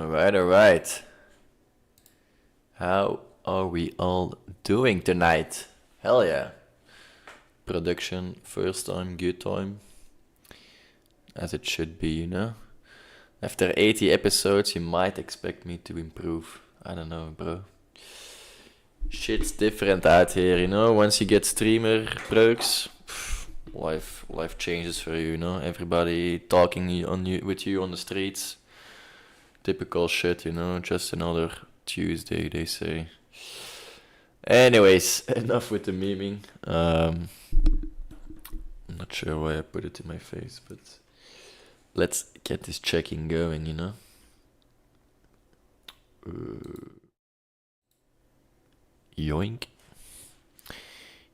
Alright. How are we all doing tonight? Hell yeah. Production, first time, good time. As it should be, you know? After 80 episodes, you might expect me to improve. I don't know, bro. Shit's different out here, you know? Once you get streamer perks, life changes for you, you know? Everybody talking with you on the streets. Typical shit, you know? Just another Tuesday, they say. Anyways, enough with the memeing. I'm not sure why I put it in my face, but let's get this checking going, you know? Yoink.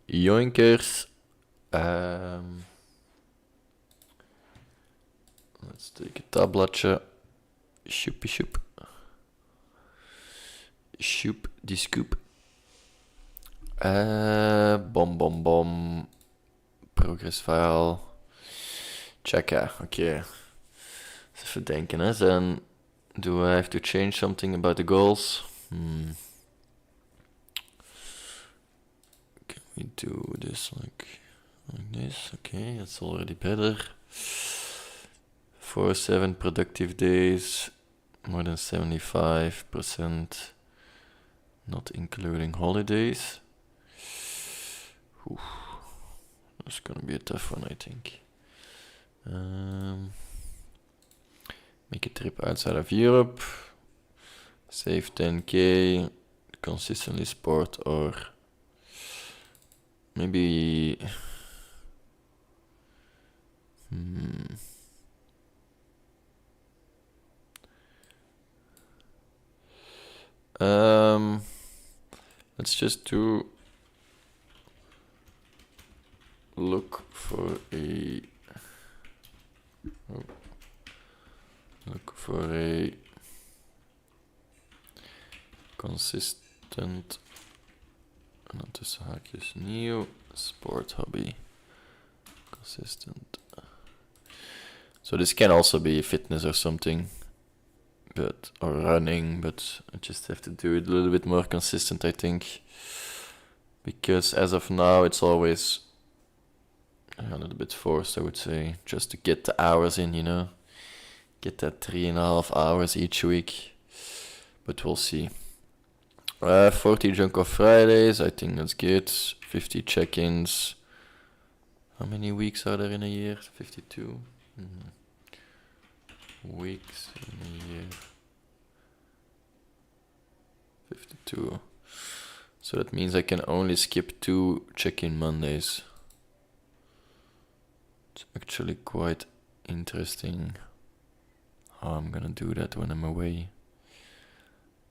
Yoinkers. Let's take a tabletje. Shoopie shoop. Shoop die scoop. Bom. Progress file. Checken. Oké. Even denken, hè. Then, do I have to change something about the goals? Can we do this like this? Okay, that's already better. 4-7 productive days. More than 75%. Not including holidays. Oof. That's gonna be a tough one, I think. Make a trip outside of Europe. Save 10k. Consistently sport or maybe. Let's just do look for a consistent, not tussen haakjes, nieuw sport hobby. Consistent. So this can also be fitness or something. Or running, but I just have to do it a little bit more consistent, I think. Because as of now, it's always a little bit forced, I would say, just to get the hours in, you know? Get that 3.5 hours each week. But we'll see. 40 Jonko Fridays, I think that's good. 50 check-ins. How many weeks are there in a year? 52? Weeks in a year. 52. So that means I can only skip 2 check-in Mondays. It's actually quite interesting how I'm gonna do that when I'm away.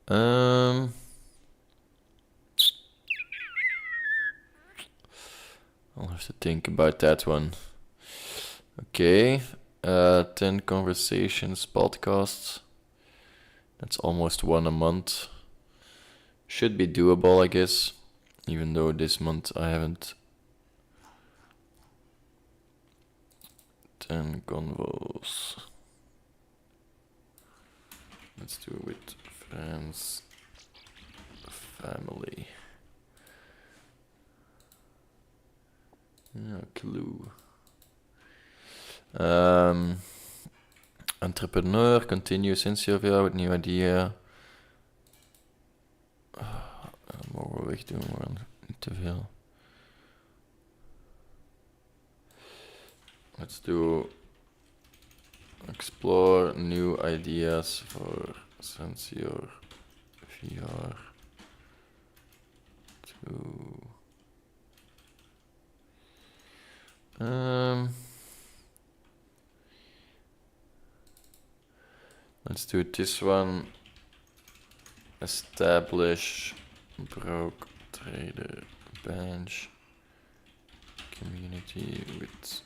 I'll have to think about that one. Okay. 10 conversations, podcasts. That's almost one a month. Should be doable, I guess. Even though this month I haven't. 10 convos. Let's do it with friends, family. No clue. Entrepreneur, continue sinds je with new idea. Mogen we wegdoen, maar niet te veel. Let's do explore new ideas for Sensor VR 2. Let's do this one. Establish broke trader bench community with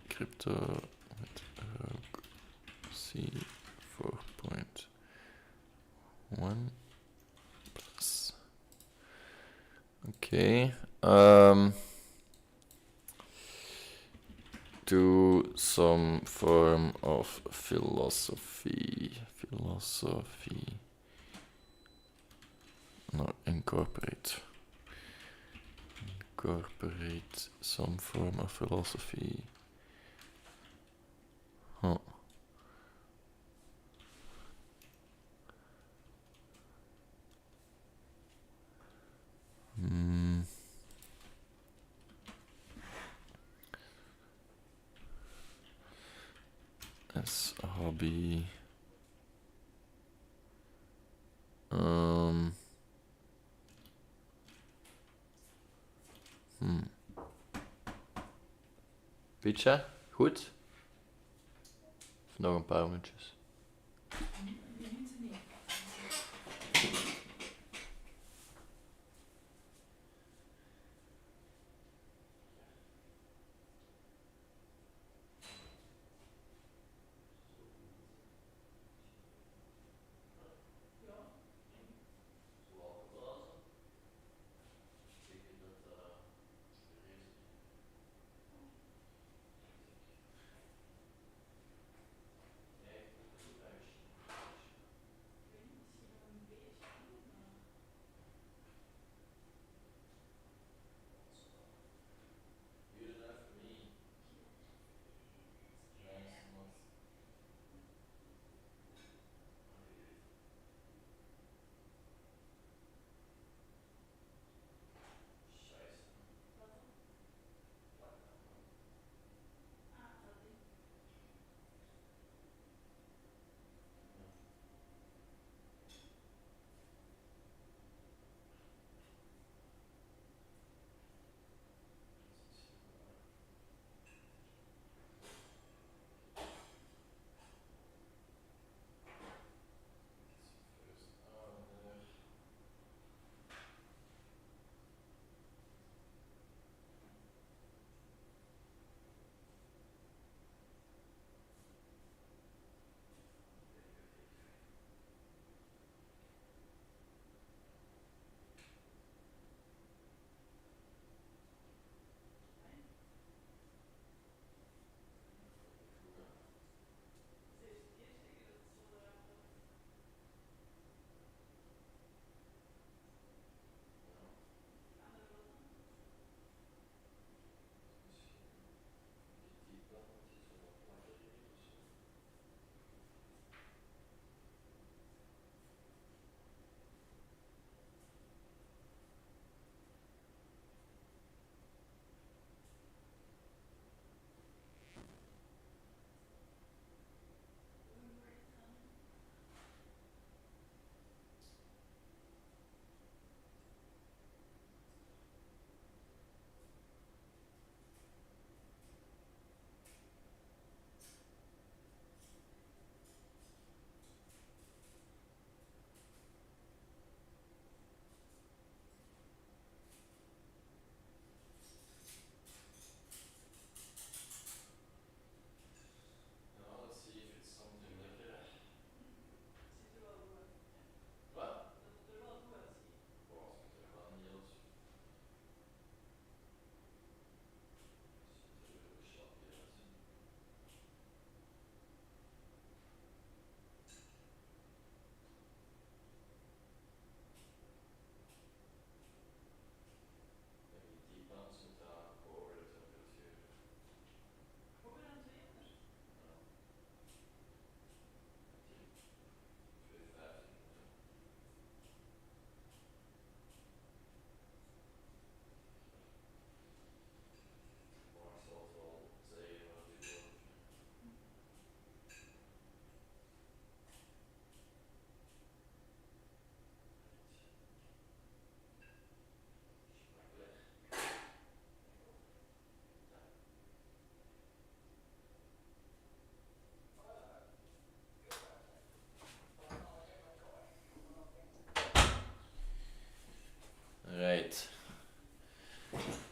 crypto with broke C 4.1 plus. Okay. to some form of philosophy. No, incorporate some form of philosophy. Huh. As a hobby. Pietje, goed? Of nog een paar minuutjes? Right.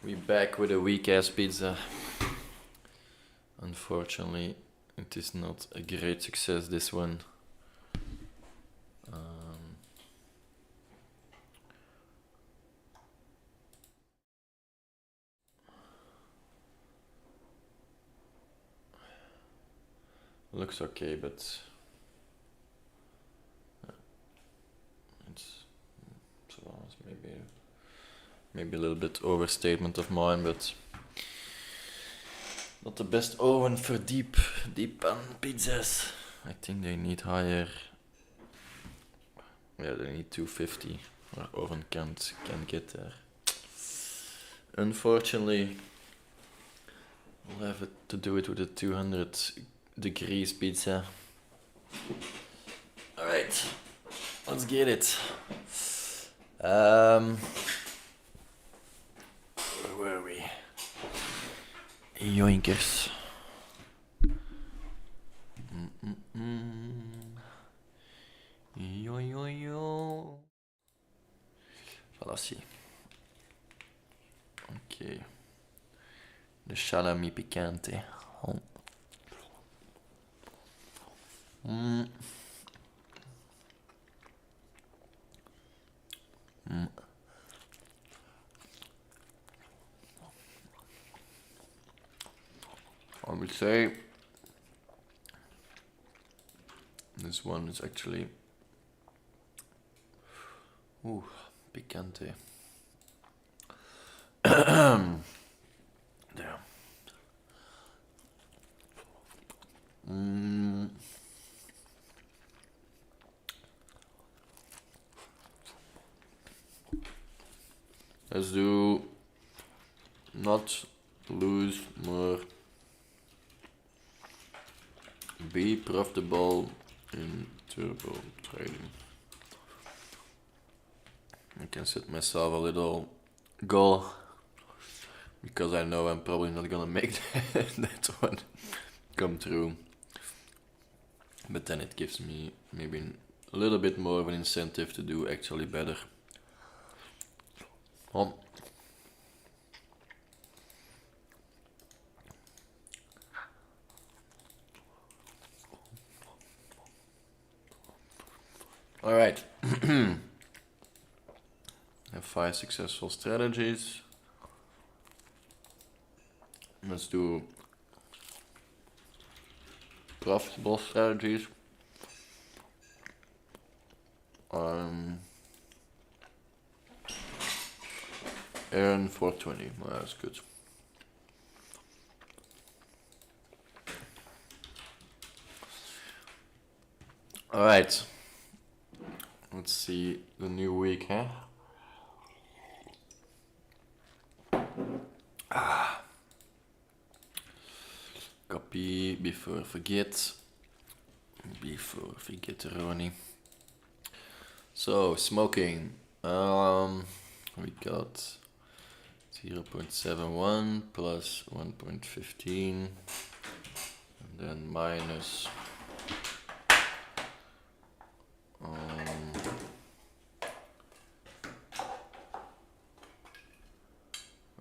We back with a weak ass pizza. Unfortunately, it is not a great success, this one. looks okay, but it's maybe a little bit overstatement of mine, but not the best oven for deep pan pizzas. I think they need higher. Yeah, they need 250. Our oven can't get there. Unfortunately, we'll have to do it with a 200 degrees pizza. Alright, let's get it. Where were we? Yoinkers. Yo. Fallacy. Okay. De salami picante. I would say this one is actually picante. There. Let's do not lose more. Be profitable in turbo trading. I can set myself a little goal because I know I'm probably not gonna make that one come true. But then it gives me maybe a little bit more of an incentive to do actually better. Alright. I have 5 successful strategies. Let's do profitable strategies. Earn 420. Well, that's good. Alright. Let's see the new week, huh? Copy before forget. Before forget, Ronnie. So smoking. We got 0.71 plus 1.15 and then minus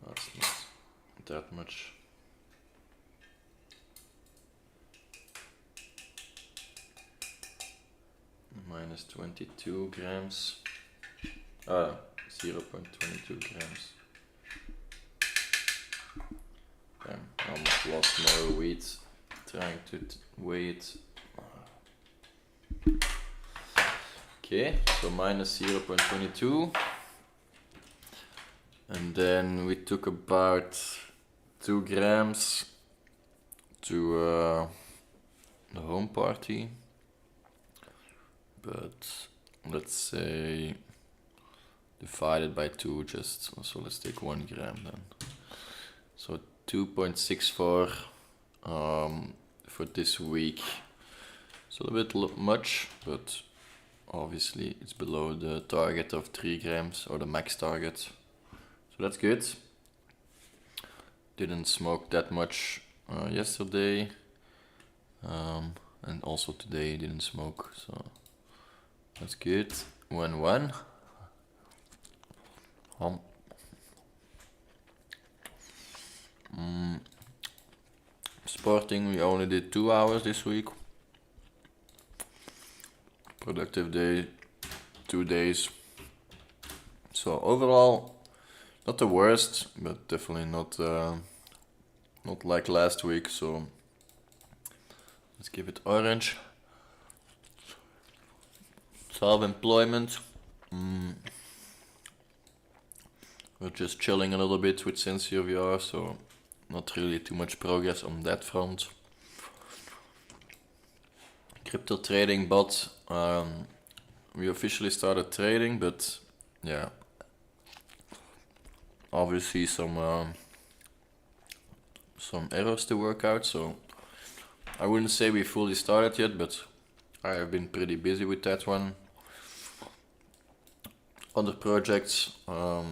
that's not that much. Minus 22 grams. 0.22 grams. Damn, I almost lost more weight trying to weigh it. Okay, so minus 0.22. And then we took about 2 grams to the home party. But let's say divided by 2 just, so let's take 1 gram then. So 2.64 for this week. It's a little bit much, but obviously it's below the target of 3 grams or the max target. So that's good. Didn't smoke that much yesterday. And also today didn't smoke, so that's good. 1-1. Sporting, we only did 2 hours this week. Productive day, 2 days. So overall, not the worst, but definitely not like last week. So Let's give it orange. Self-employment. We're just chilling a little bit with Sincere VR, so not really too much progress on that front. Crypto trading bot. We officially started trading, but yeah, obviously some errors to work out. So I wouldn't say we fully started yet, but I have been pretty busy with that one. Other projects, not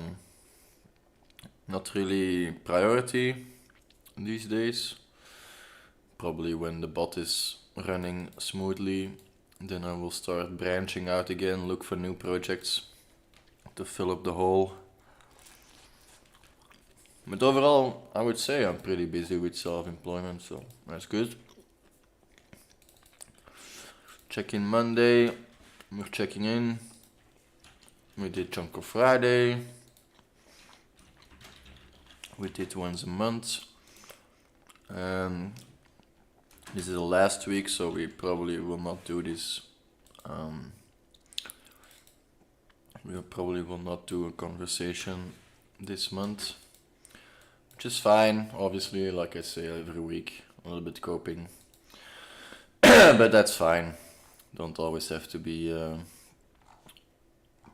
really priority these days. Probably when the bot is running smoothly, then I will start branching out again, look for new projects to fill up the hole. But overall, I would say I'm pretty busy with self-employment, so that's good. Check-in Monday, we're checking in. We did Jonko Friday. We did once a month. This is the last week, so we probably will not do this. We probably will not do a conversation this month, which is fine. Obviously, like I say every week, a little bit coping, but that's fine. Don't always have to be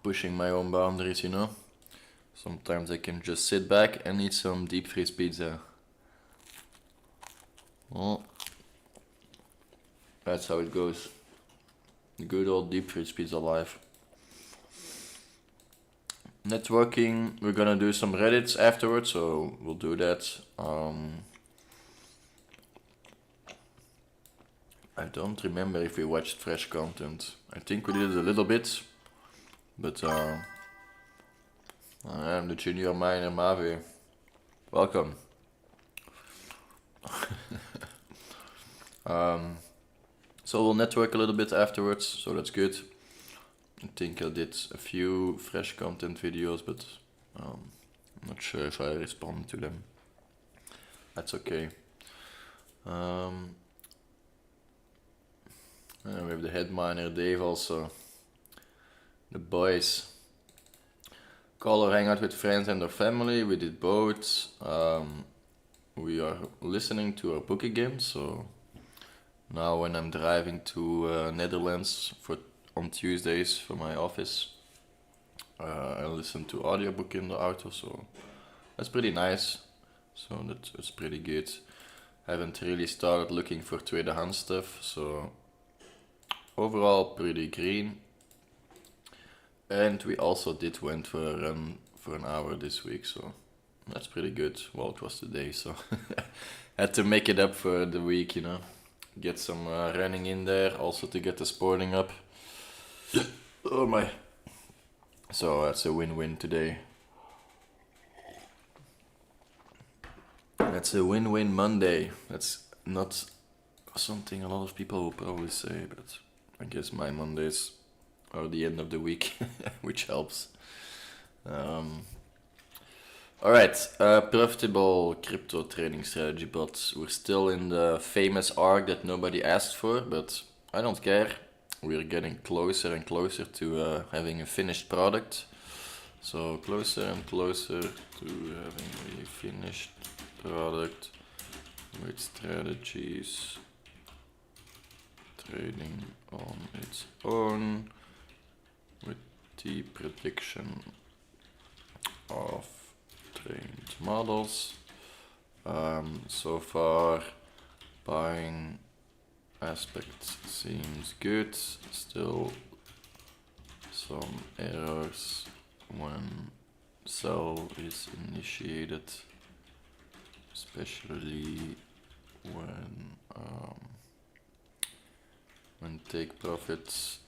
pushing my own boundaries, you know. Sometimes I can just sit back and eat some deep freeze pizza. Well, that's how it goes. Good old deep freeze pizza life. Networking, we're gonna do some Reddits afterwards, so we'll do that. I don't remember if we watched fresh content. I think we did it a little bit, but I am the junior miner Mavi. Welcome. So we'll network a little bit afterwards, so that's good. I think I did a few fresh content videos, but I'm not sure if I respond to them. That's okay. And we have the head miner Dave also. The boys. Call or hang out with friends and their family. We did both. We are listening to our bookie games, so now when I'm driving to Netherlands on Tuesdays for my office, I listen to audiobook in the auto, so that's pretty nice. So that's pretty good. Haven't really started looking for tweedehands stuff, so overall pretty green. And we also did went for a run for an hour this week, so that's pretty good. Well, it was today, so had to make it up for the week, you know. Get some running in there, also to get the sporting up. Oh my. So that's a win-win today. That's a win-win Monday. That's not something a lot of people will probably say, but I guess my Mondays are the end of the week, which helps. Alright, profitable crypto trading strategy, but we're still in the famous arc that nobody asked for, but I don't care. We're getting closer and closer to having a finished product. So closer and closer to having a finished product with strategies trading on its own with the prediction of trained models. So far, buying aspect seems good. Still some errors when sell is initiated, especially when take profits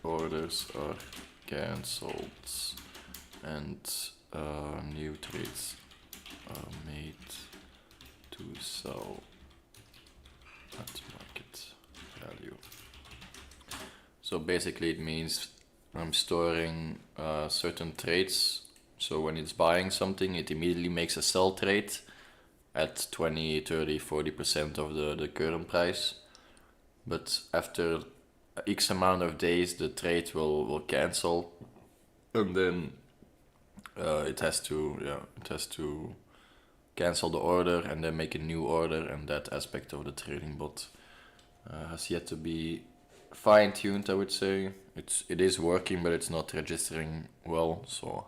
orders are cancelled and new trades are made to sell at market value. So basically it means I'm storing certain trades, so when it's buying something it immediately makes a sell trade at 20, 30, 40% of the current price, but after X amount of days the trade will cancel, and then it has to cancel the order and then make a new order, and that aspect of the trading bot has yet to be fine-tuned, I would say. It is working, but it's not registering well, so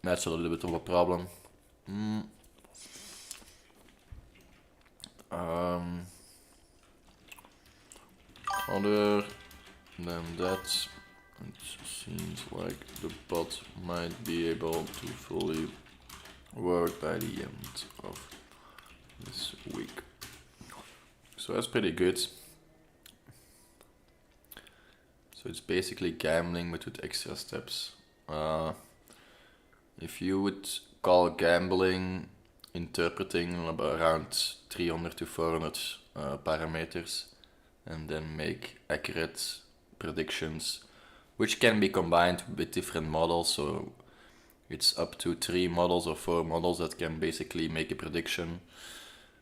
that's a little bit of a problem. Other than that, it seems like the bot might be able to fully work by the end of this week. So that's pretty good. So it's basically gambling but with extra steps. If you would call gambling interpreting around 300 to 400 parameters and then make accurate predictions, which can be combined with different models. So it's up to 3 models or 4 models that can basically make a prediction.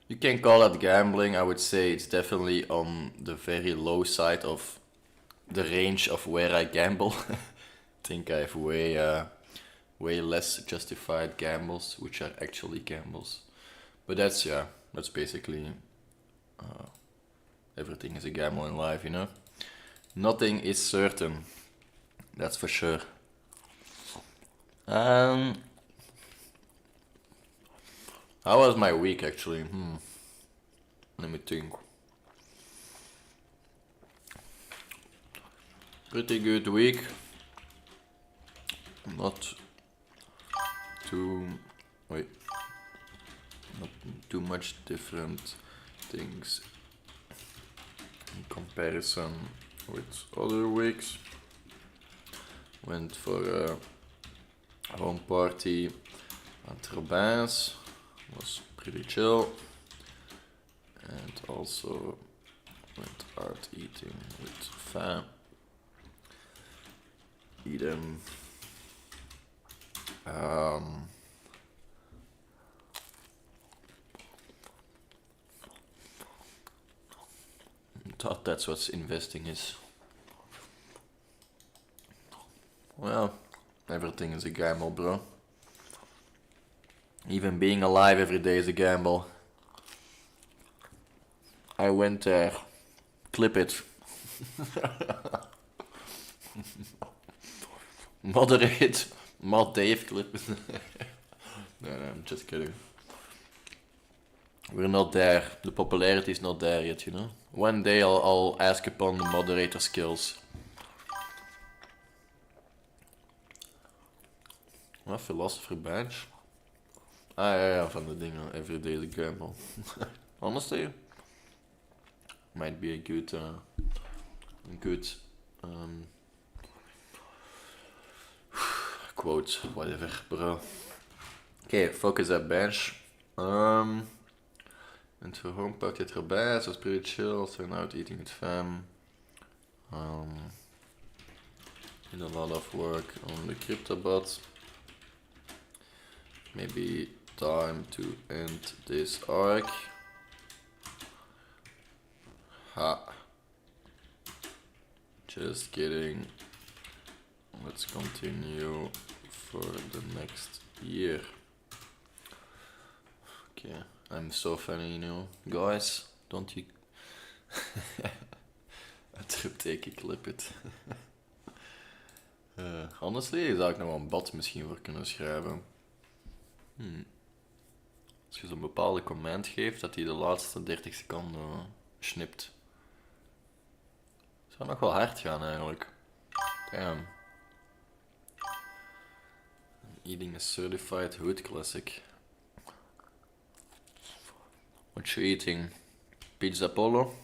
You can call that gambling. I would say it's definitely on the very low side of the range of where I gamble. I think I have way less justified gambles, which are actually gambles. But that's basically everything is a gamble in life, you know? Nothing is certain, that's for sure. How was my week actually? Let me think. Pretty good week. Not too much different things in comparison with other weeks. Went for a home party at Robin's, was pretty chill, and also went out eating with fam. Thought that's what investing is. Well, everything is a gamble, bro. Even being alive every day is a gamble. I went there. Clip it. Moderate. Mod Dave clip it. No, I'm just kidding. We're not there. The popularity is not there yet, you know. One day I'll ask upon the moderator skills. Wat, philosopher badge? Ja, van de dingen. Everyday is a gamble. Honestly, might be a good quote, whatever, bro. Okay, focus that bench. And for home party at Robin's was pretty chill. So now out eating with fam. Did a lot of work on the crypto bot. Maybe time to end this arc. Ha. Just kidding. Let's continue for the next year. Okay, I'm so funny, you know. Guys, don't you... Uitroepteken, clip it. Honestly, zou ik nog wel een bot misschien voor kunnen schrijven. Als je zo'n bepaalde command geeft, dat hij de laatste 30 seconden snipt. Zou nog wel hard gaan eigenlijk. Damn. Eating a certified hood classic. What you eating? Pizza Polo?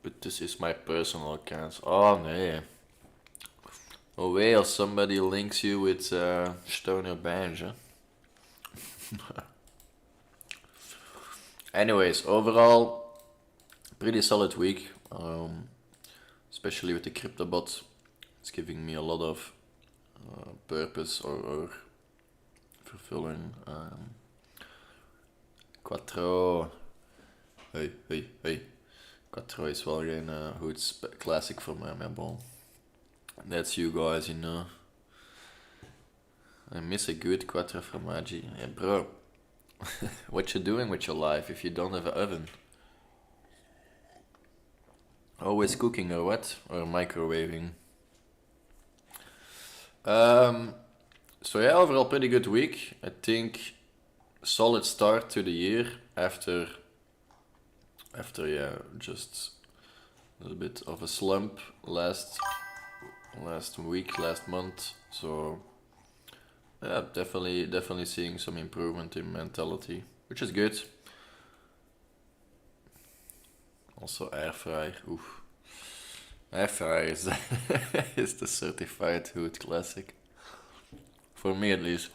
But this is my personal account. Oh nee. Oh wait, somebody links you with Stoner Banj, huh? Anyways, overall, pretty solid week. Especially with the crypto bot. It's giving me a lot of purpose or fulfilling Quattro. Hey. Quattro is wel geen goed classic voor mij, maar bon. That's you guys, you know. I miss a good quattro formaggi. Yeah, bro. What you doing with your life if you don't have an oven? Always cooking or what? Or microwaving? So yeah, overall pretty good week. I think solid start to the year after just a little bit of a slump last week, last month. So yeah, definitely seeing some improvement in mentality, which is good. Also air fryer. Oof. Air fryer is is the certified hood classic. For me at least.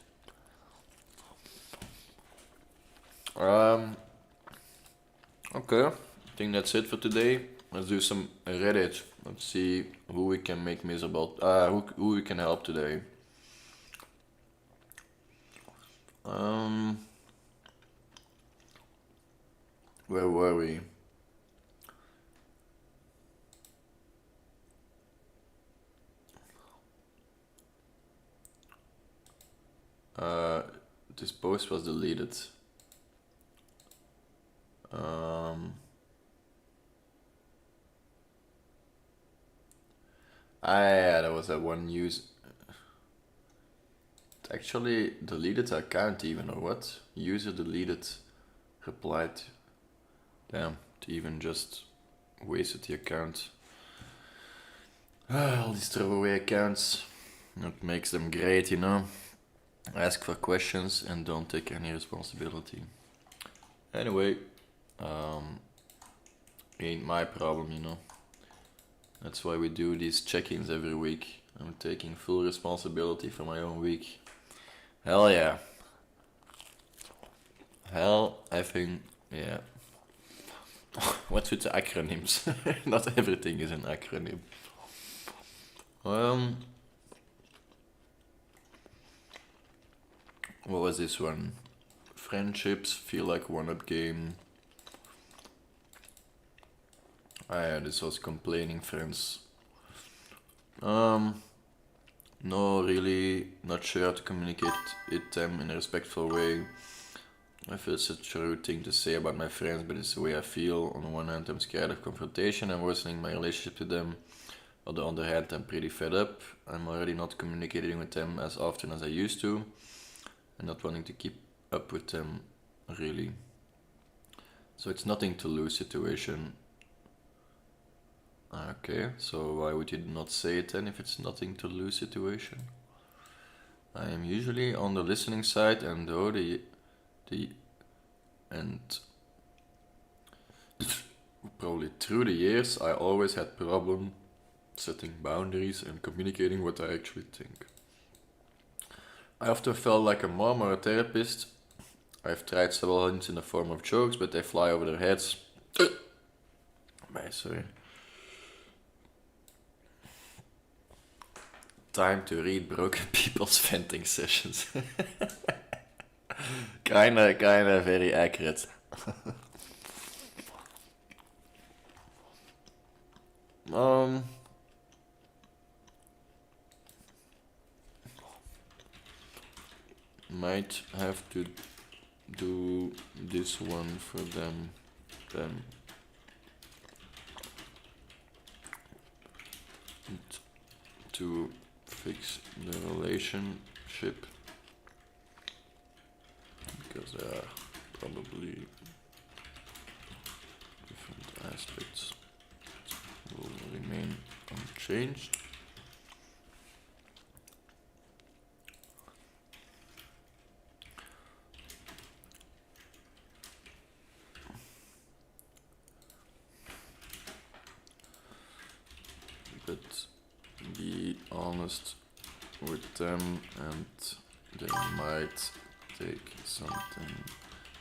Okay, I think that's it for today. Let's do some Reddit. Let's see who we can make miserable. Who we can help today. Where were we? This post was deleted. Yeah, there was that one news. It actually deleted the account even, or what? User deleted, replied. Damn, it even just wasted the account. All these throwaway accounts. That makes them great, you know. Ask for questions and don't take any responsibility. Anyway, ain't my problem, you know. That's why we do these check-ins every week. I'm taking full responsibility for my own week. Hell yeah. Hell effing yeah. What's with the acronyms? Not everything is an acronym. What was this one? Friendships feel like one-up game. Yeah, this was complaining friends. No, really not sure how to communicate it them in a respectful way. I feel it's such a rude thing to say about my friends, but it's the way I feel. On the one hand, I'm scared of confrontation and worsening my relationship to them. On the other hand, I'm pretty fed up. I'm already not communicating with them as often as I used to, and not wanting to keep up with them, really. So it's nothing to lose situation. Okay, so why would you not say it then if it's nothing to lose situation? I am usually on the listening side, and though probably through the years I always had problem setting boundaries and communicating what I actually think. I often felt like a mom or a therapist. I've tried several hints in the form of jokes, but they fly over their heads. Sorry. Time to read broken people's venting sessions. kinda very accurate. Might have to do this one for them. To fix the relationship, because there are probably different aspects will remain unchanged. But be honest with them, and they might take something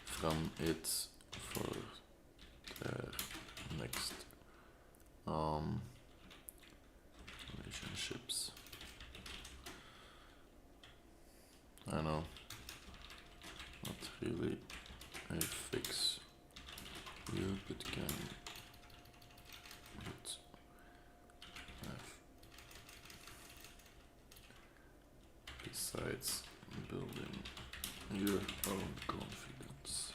from it for their next relationships. I know, not really I fix you, but can it have besides building your own confidence?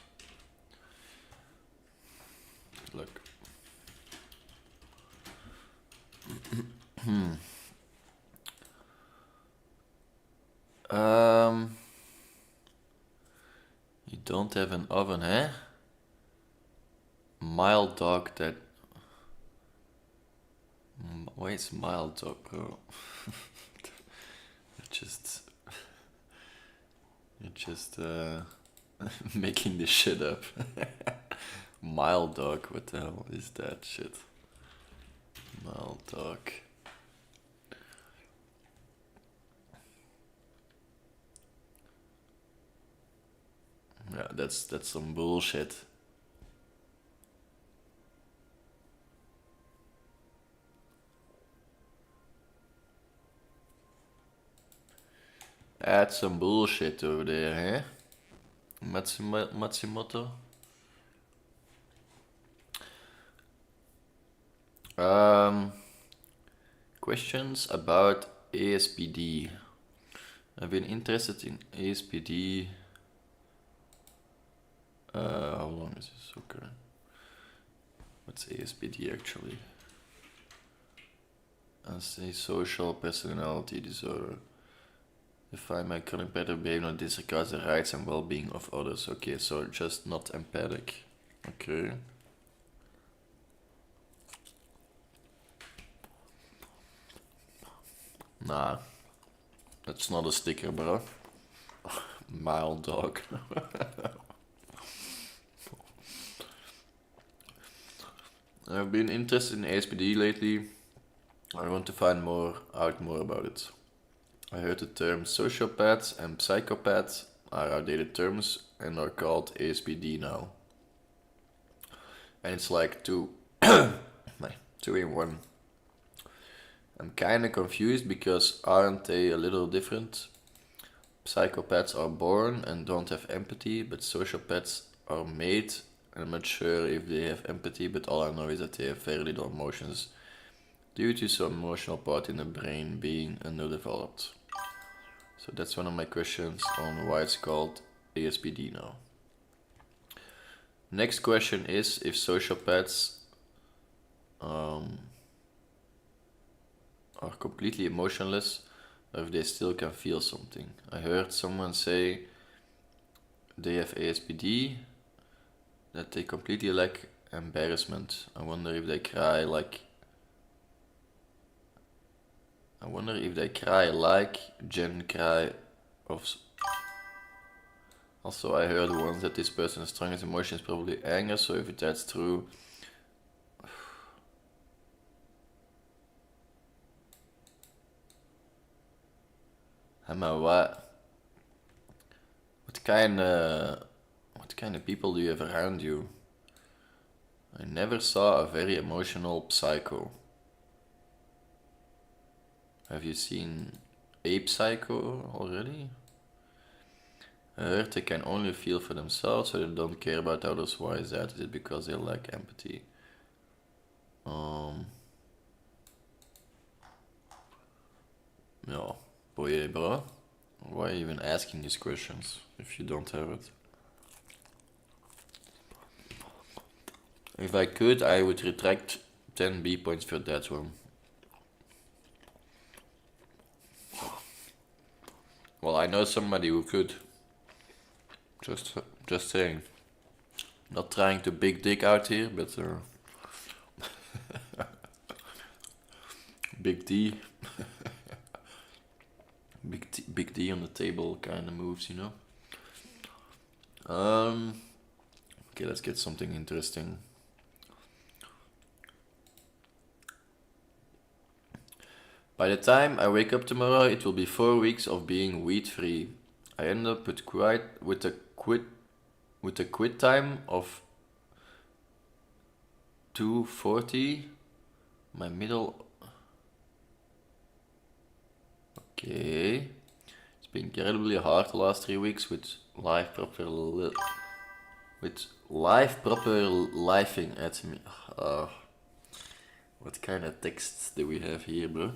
Look. You don't have an oven, eh? Mild dog that... Why is mild dog, bro? You're just making this shit up. Mild dog, what the hell is that shit? Mild dog. Yeah, that's some bullshit. That's some bullshit over there, eh? Matsumoto? Questions about ASPD. I've been interested in ASPD. How long is this? Okay. What's ASPD actually? As a social personality disorder. Define my current pattern of behavior not disregards the rights and well-being of others. Okay, so just not empathic. Okay. Nah. That's not a sticker, bro. Mild dog. I've been interested in ASPD lately. I want to find out more about it. I heard the terms sociopaths and psychopaths are outdated terms and are called ASPD now. And it's like two in one. I'm kinda confused because aren't they a little different? Psychopaths are born and don't have empathy, but sociopaths are made. I'm not sure if they have empathy, but all I know is that they have very little emotions due to some emotional part in the brain being underdeveloped. So that's one of my questions on why it's called ASPD now. Next question is if sociopaths are completely emotionless or if they still can feel something. I heard someone say they have ASPD, that they completely lack embarrassment. I wonder if they cry like Jen cry of... Also, I heard once that this person's strongest emotion is probably anger, so if that's true... What kind of people do you have around you? I never saw a very emotional psycho. Have you seen Ape Psycho already? I heard they can only feel for themselves, so they don't care about others. Why is that? Is it because they lack empathy? Yeah, boy, bro. Why are you even asking these questions if you don't have it? If I could, I would retract 10 B points for that one. Well, I know somebody who could. Just saying. Not trying to big dick out here, but big D. Big D on the table kind of moves, you know. Okay, let's get something interesting. By the time I wake up tomorrow, it will be 4 weeks of being weed free. I end up with a quit time of 2:40. My middle... Okay. It's been incredibly hard the last 3 weeks with life proper With live proper lifing at me. What kind of texts do we have here, bro?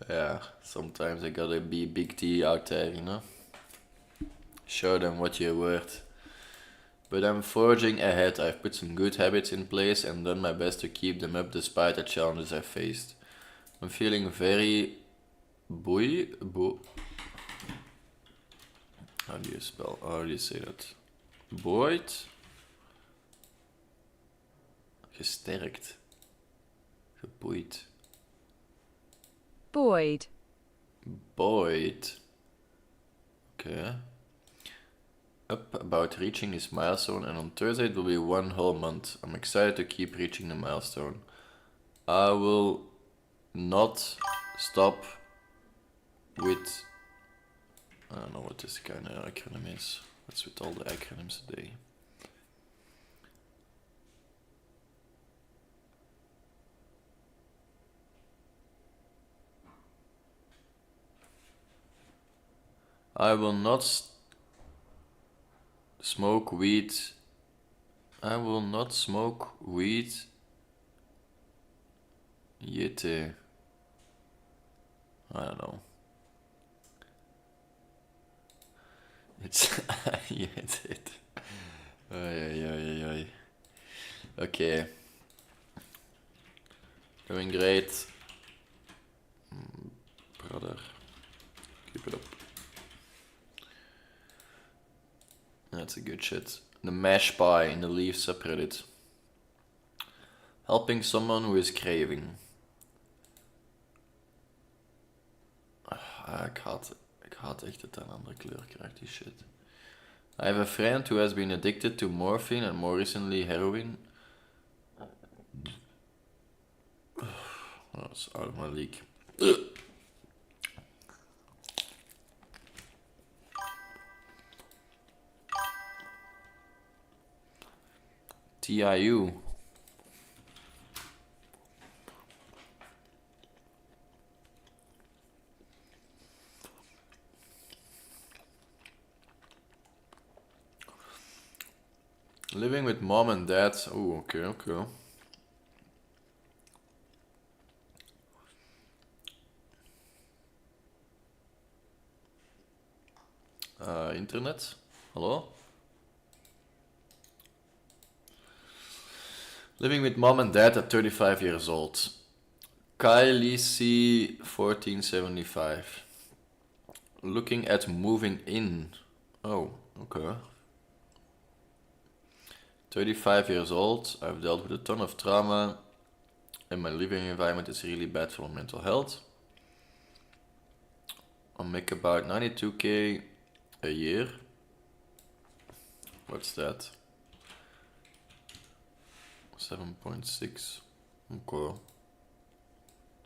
Yeah, sometimes I gotta be big T out there, you know? Show them what you're worth. But I'm forging ahead. I've put some good habits in place and done my best to keep them up despite the challenges I faced. I'm feeling very how do you say that? Buoyed? Gesterkt. Geboeid. Buoyed. Buoyed. Okay. Up about reaching this milestone, and on Thursday it will be 1 whole month. I'm excited to keep reaching the milestone. I will not stop with... I don't know what this kind of acronym is. What's with all the acronyms today? I will not smoke weed. I will not smoke weed. Yete. I don't know. It's yeah, it's it. Ay. Okay. Doing great. Brother. Keep it up. That's a good shit. The mash pie in the Leaf subreddit. Helping someone who is craving. Ik haat echt dat hij een andere kleur krijgt, die shit. I have a friend who has been addicted to morphine and more recently heroin. That's out of my league. TIU. Living with mom and dad. Oh, okay. Internet. Hello? Living with mom and dad at 35 years old. Kylie C 1475. Looking at moving in. Oh, okay. 35 years old. I've dealt with a ton of trauma and my living environment is really bad for my mental health. I make about 92k a year. What's that? 7.6. Okay.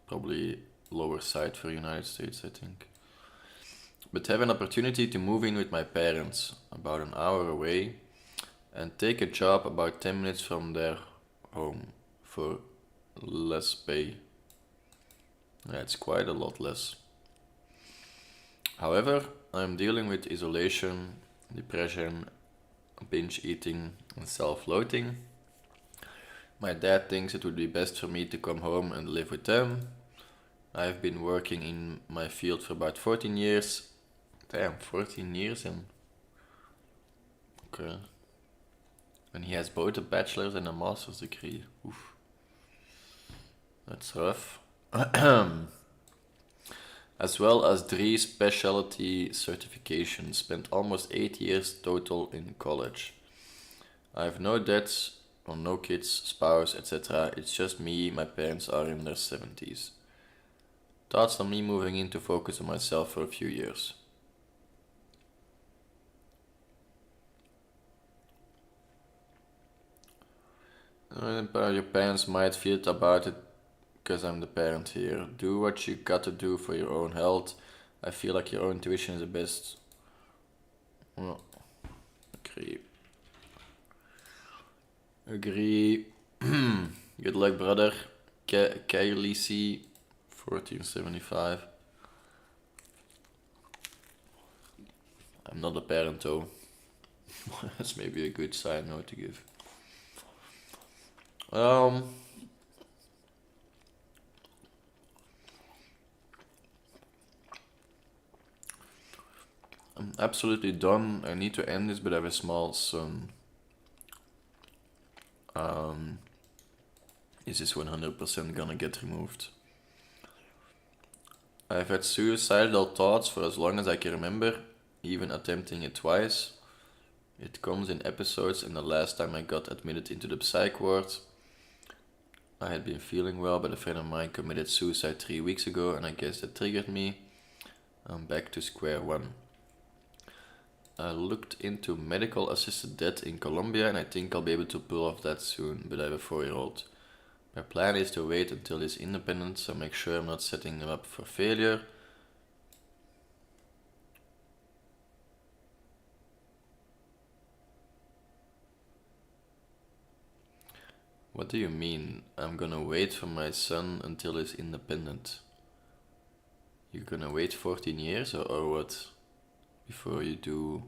Probably lower side for United States, I think. But have an opportunity to move in with my parents, about an hour away, and take a job about 10 minutes from their home for less pay. Yeah, it's quite a lot less. However, I'm dealing with isolation, depression, binge eating, and self-loathing. My dad thinks it would be best for me to come home and live with them. I've been working in my field for about 14 years. Damn, 14 years and... Okay. And he has both a bachelor's and a master's degree. Oof. That's rough. As well as 3 specialty certifications. Spent almost 8 years total in college. I have no debts or no kids, spouse, etc. It's just me. My parents are in their 70s. Thoughts on me moving in to focus on myself for a few years. Your parents might feel about it because I'm the parent here. Do what you gotta do for your own health. I feel like your own intuition is the best. Well, agree. Good luck, brother. Kylie C 1475. I'm not a parent though. That's maybe a good side note to give. I'm absolutely done. I need to end this, but I have a small son. Is this 100% gonna get removed? I've had suicidal thoughts for as long as I can remember, even attempting it twice. It comes in episodes, and the last time I got admitted into the psych ward, I had been feeling well, but a friend of mine committed suicide 3 weeks ago, and I guess that triggered me. I'm back to square one. I looked into medical assisted death in Colombia, and I think I'll be able to pull off that soon, but I have a 4-year-old. My plan is to wait until he's independent, so make sure I'm not setting him up for failure. What do you mean? I'm gonna wait for my son until he's independent. You're gonna wait 14 years or what? Before you do...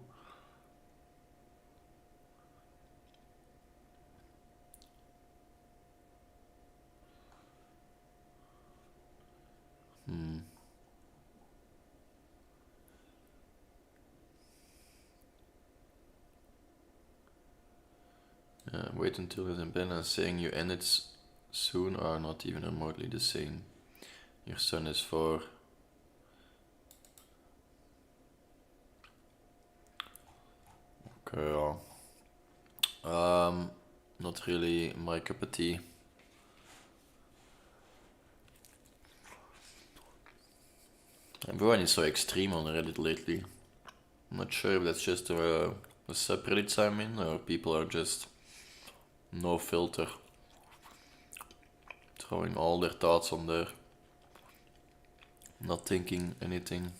Wait until he's independent and saying you end it soon are not even remotely the same. Your son is 4. Okay, not really my cup of tea. Everyone is so extreme on Reddit lately. I'm not sure if that's just the subreddits I'm in, or people are just no filter, throwing all their thoughts on there, not thinking anything.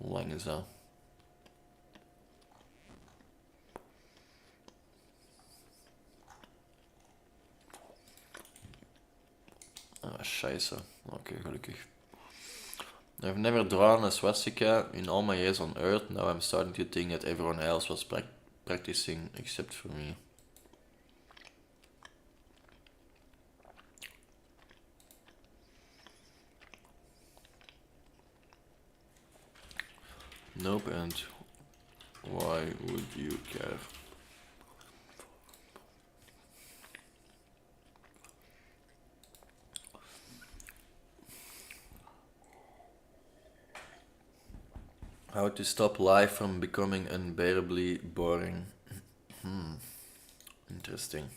Hoe lang is dat? Ah, scheisse. Oké, gelukkig. I've never drawn a swastika in all my years on Earth. Now I'm starting to think that everyone else was practicing except for me. Nope, and why would you care? How to stop life from becoming unbearably boring. Interesting.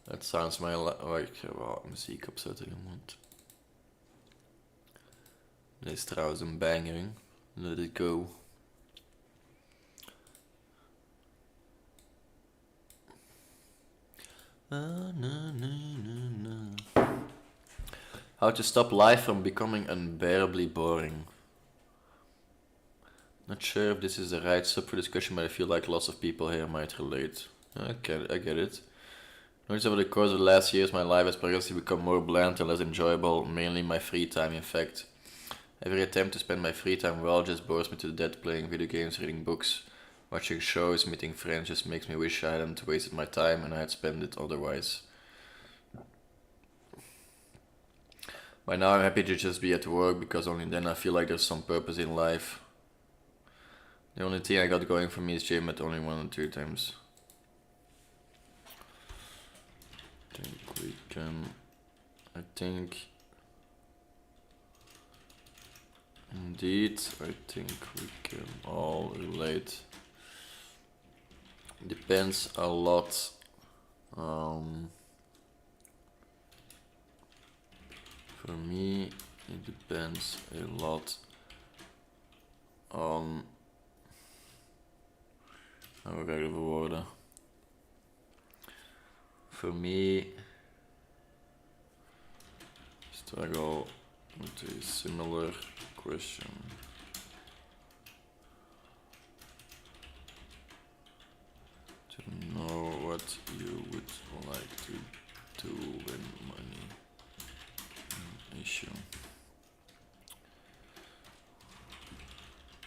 Dat sounds my ik ga wel muziek opzetten, want dit is trouwens een banger. Let it go. How to stop life from becoming unbearably boring. Not sure if this is the right sub for discussion, but I feel like lots of people here might relate. I get it. Notice over the course of the last years, my life has progressively become more bland and less enjoyable, mainly my free time, in fact. Every attempt to spend my free time well just bores me to death. Playing video games, reading books, watching shows, meeting friends just makes me wish I hadn't wasted my time and I had spent it otherwise. By now I'm happy to just be at work, because only then I feel like there's some purpose in life. The only thing I got going for me is gym at only 1 or 2 times. I think indeed, I think we can all relate. Depends a lot. For me, it depends a lot on... How ga ik het verwoorden? For me, struggle with a similar question. To know what you would like to do when money issue.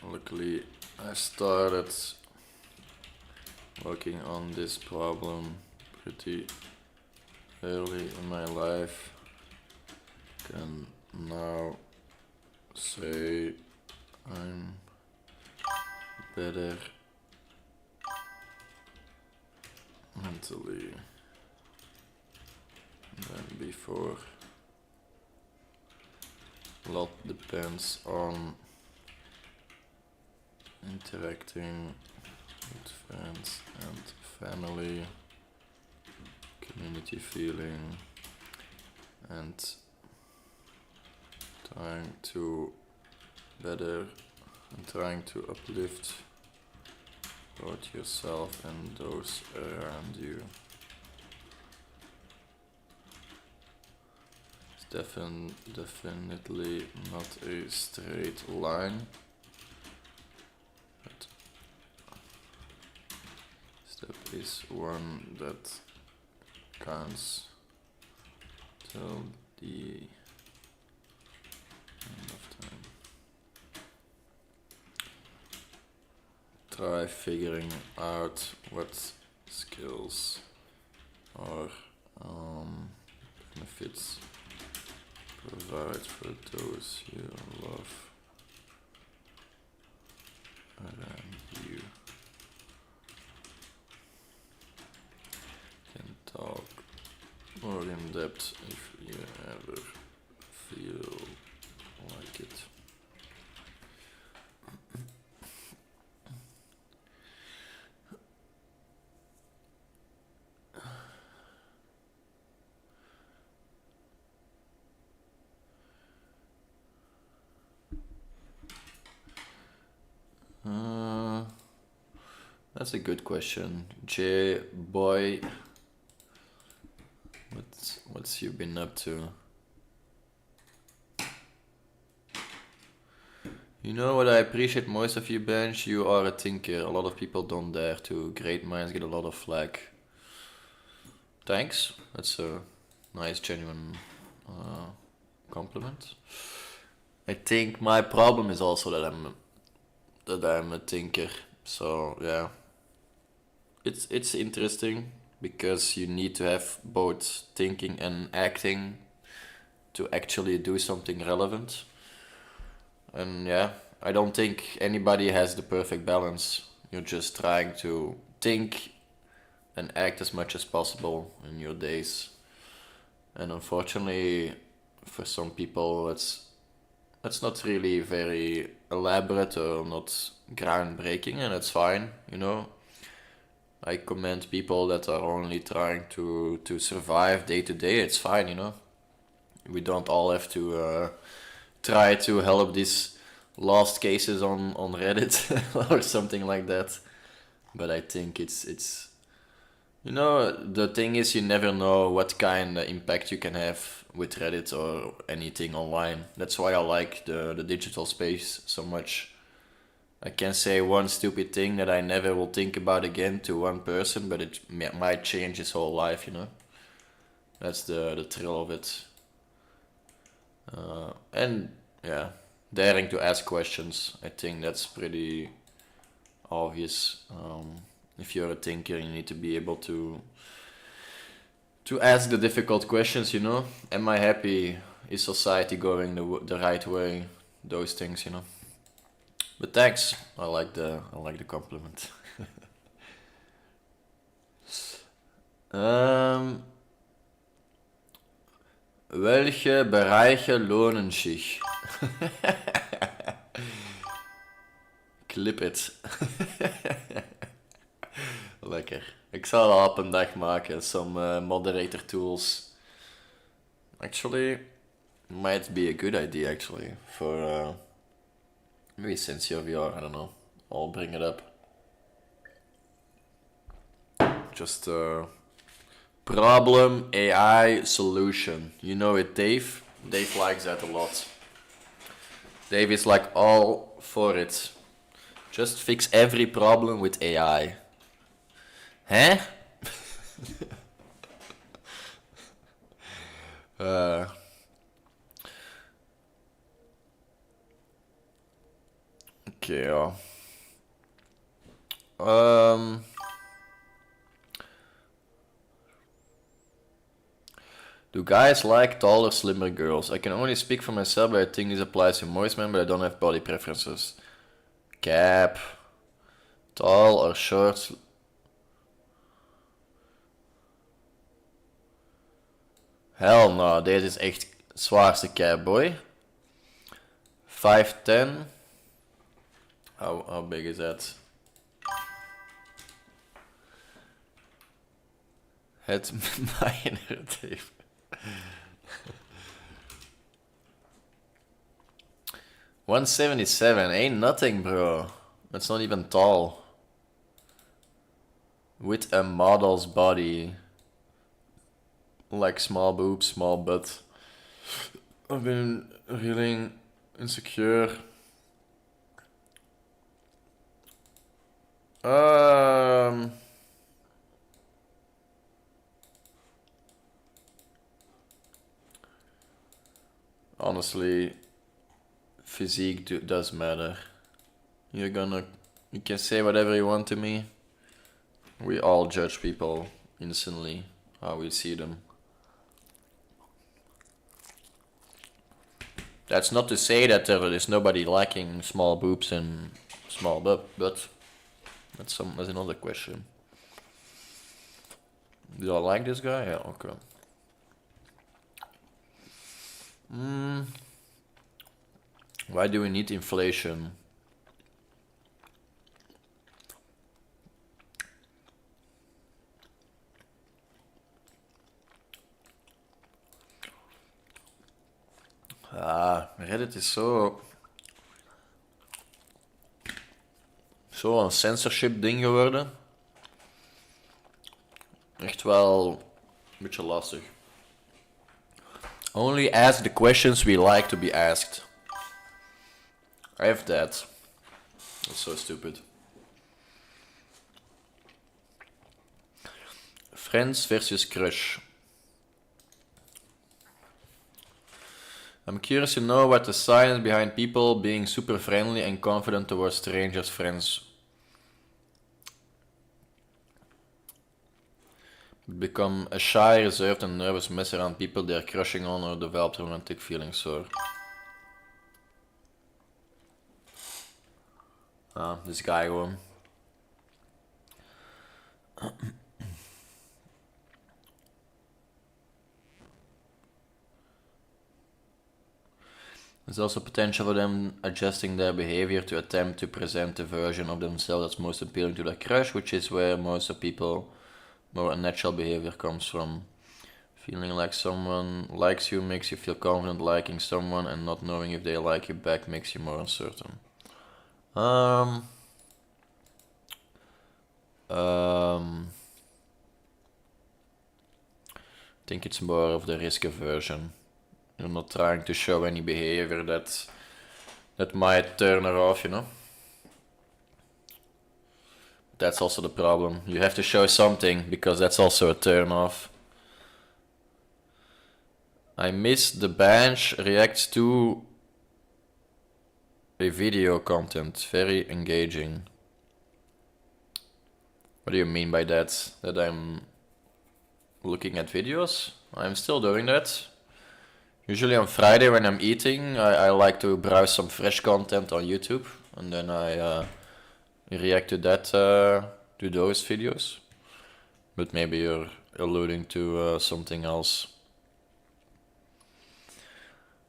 Luckily, I started working on this problem pretty early in my life. Can now say I'm better mentally than before. A lot depends on interacting with friends and family, community feeling, and trying to better and trying to uplift both yourself and those around you. It's definitely not a straight line, but step is one that counts till the end of time. Try figuring out what skills or benefits provide for those you love around you. Can talk more in depth if you ever feel like it. That's a good question. J boy, what's you been up to? You know what I appreciate most of you, Bench? You are a thinker. A lot of people don't dare to. Great minds get a lot of flack. Thanks. That's a nice, genuine compliment. I think my problem is also that I'm a thinker. So yeah, it's interesting because you need to have both thinking and acting to actually do something relevant. And yeah, I don't think anybody has the perfect balance. You're just trying to think and act as much as possible in your days. And unfortunately, for some people, it's not really very elaborate or not groundbreaking, and it's fine, you know. I commend people that are only trying to survive day to day. It's fine, you know. We don't all have to try to help these lost cases on Reddit or something like that. But I think it's you know, the thing is you never know what kind of impact you can have with Reddit or anything online. That's why I like the digital space so much. I can say one stupid thing that I never will think about again to one person, but it might change his whole life, you know? That's the thrill of it. And yeah, daring to ask questions. I think that's pretty obvious. If you're a thinker, you need to be able to ask the difficult questions, you know? Am I happy? Is society going the right way? Those things, you know? But thanks. I like the compliment. Welche Bereiche lohnen sich? Clip it. Lekker. Ik zal wel op een dag maken. Some moderator tools. Actually, might be a good idea actually for maybe since you're VR. I don't know. I'll bring it up. Just problem AI solution. You know it, Dave. Dave likes that a lot. Dave is like all for it. Just fix every problem with AI. Huh? Okay, ja. Do guys like taller, slimmer girls? I can only speak for myself, but I think this applies to most men, but I don't have body preferences. Cap. Tall or short? Hell no, deze is echt zwaarste cap, boy. 5'10". How big is that? Het mijnert. 177, ain't nothing, bro. That's not even tall. With a model's body. Like small boobs, small butt. I've been feeling insecure. Honestly, physique does matter. You can say whatever you want to me. We all judge people instantly, how we see them. That's not to say that there is nobody liking small boobs and small butt, but that's another question. Do I like this guy? Yeah, okay. Why do we need inflation? Reddit is zo een censorship ding geworden. Echt wel een beetje lastig. Only ask the questions we like to be asked. I have that. That's so stupid. Friends versus crush. I'm curious to know what the science behind people being super friendly and confident towards strangers' friends. Become a shy, reserved and nervous mess around people they're crushing on or develop romantic feelings for. This guy gewoon. There's also potential for them adjusting their behavior to attempt to present the version of themselves that's most appealing to their crush, which is where most of people more unnatural behavior comes from. Feeling like someone likes you makes you feel confident liking someone, and not knowing if they like you back makes you more uncertain. I think it's more of the risk aversion. You're not trying to show any behavior that might turn her off, you know? That's also the problem. You have to show something, because that's also a turn off. I miss the bench reacts to a video content. Very engaging. What do you mean by that? That I'm looking at videos? I'm still doing that. Usually on Friday when I'm eating, I like to browse some fresh content on YouTube, and then I react to that, to those videos. But maybe you're alluding to something else.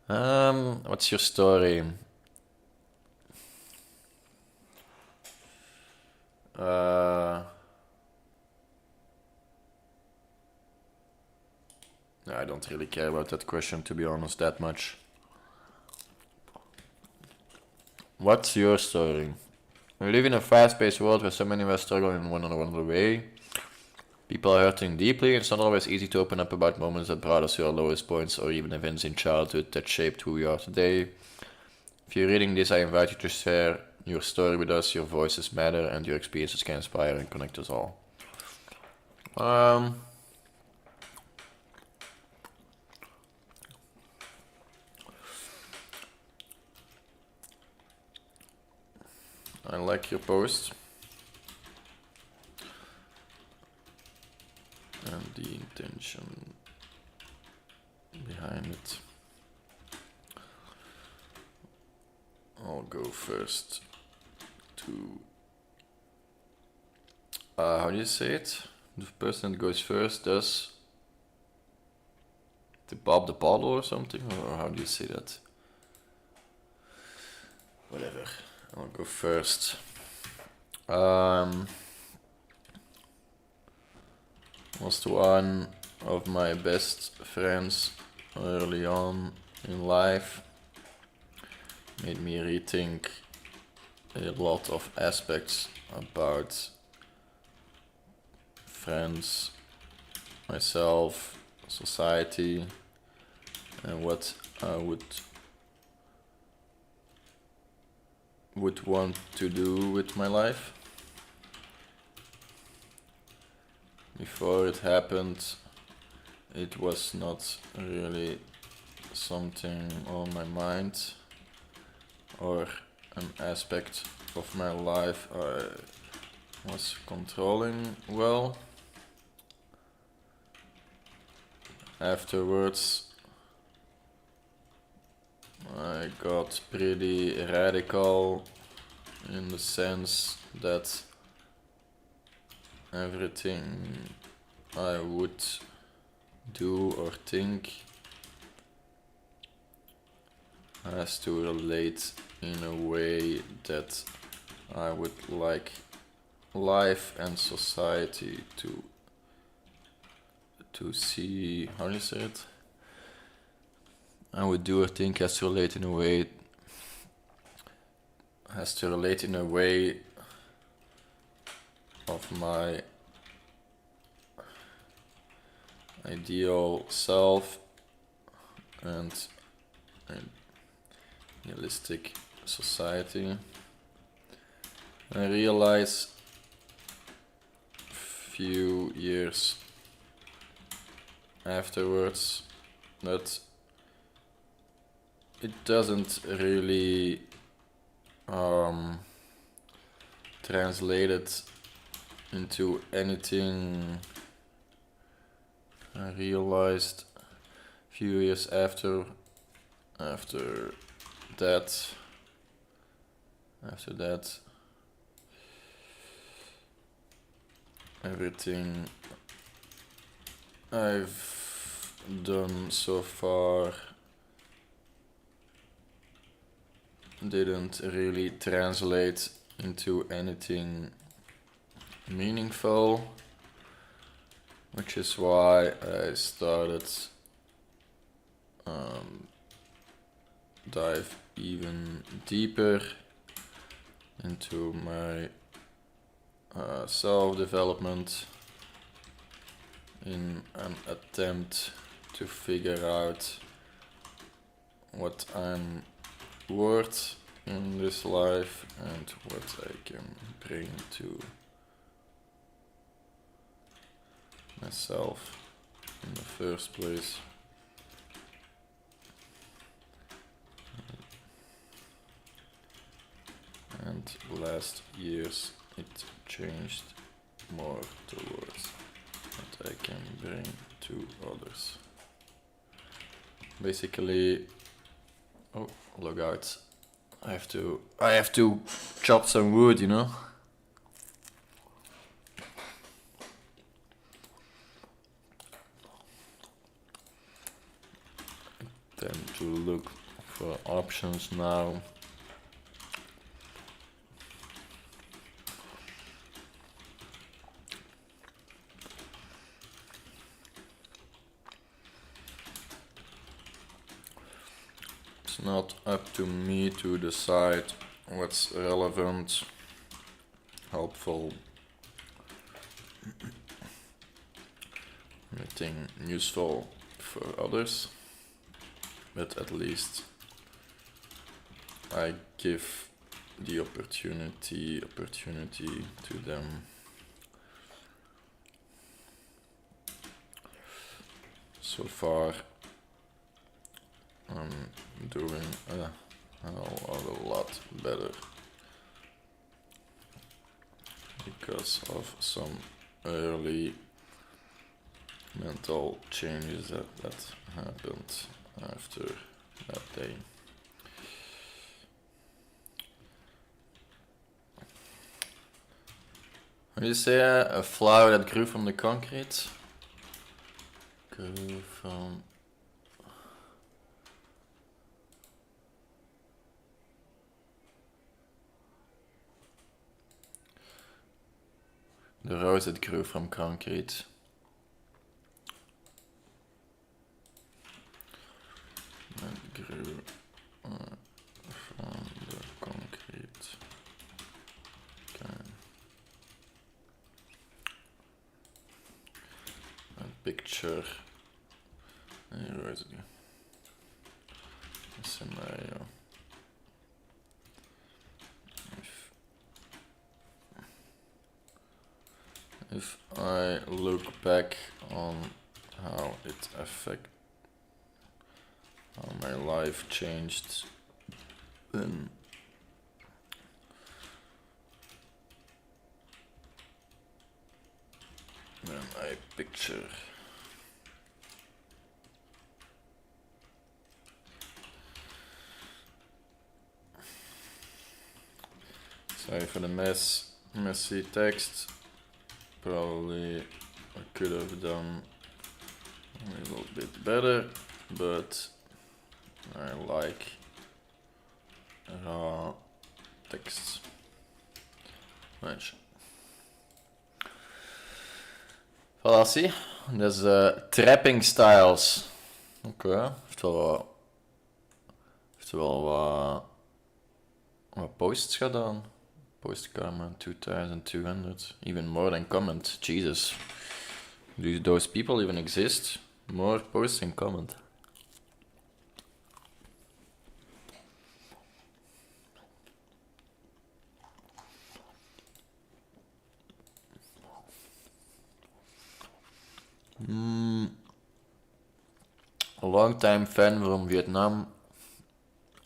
What's your story? I don't really care about that question, to be honest, that much. What's your story? We live in a fast-paced world where so many of us struggle in one another way. People are hurting deeply. It's not always easy to open up about moments that brought us to our lowest points, or even events in childhood that shaped who we are today. If you're reading this, I invite you to share your story with us. Your voices matter, and your experiences can inspire and connect us all. I like your post. And the intention behind it. I'll go first to how do you say it? The person that goes first does the pop the bottle or something, or how do you say that? Whatever. I'll go first. Was one of my best friends early on in life. Made me rethink a lot of aspects about friends, myself, society, and what I would want to do with my life. Before it happened, it was not really something on my mind or an aspect of my life I was controlling well. Afterwards, I got pretty radical in the sense that everything I would do or think has to relate in a way that I would like life and society to see. How do you say it? I would do or think has to relate in a way of my ideal self and idealistic society. I realize few years afterwards that it doesn't really translate it into anything. I realized a few years after that everything I've done so far didn't really translate into anything meaningful, which is why I started dive even deeper into my self-development in an attempt to figure out what I'm worth in this life and what I can bring to myself in the first place. And last years it changed more towards what I can bring to others. Basically, oh, log out. I have to chop some wood, you know? Tend to look for options now. It's not up to me to decide what's relevant, helpful, anything useful for others, but at least I give the opportunity to them. So far, I'm doing a lot better because of some early mental changes that happened after that day. What do you say? A flower that grew from the concrete? Grew from... The rose that grew from concrete. That grew from the concrete. Okay. A picture. Where is it? A scenario. If I look back on how it affected, how my life changed, then I picture. Sorry for the messy text. Probably I could have done a little bit better, but I like raw text. Nice. Fallacy. Dus trapping styles. Oké, heeft wel wat posts gedaan. Post comment 2200, even more than comment. Jesus, do those people even exist? More posts and comment. A long time fan from Vietnam.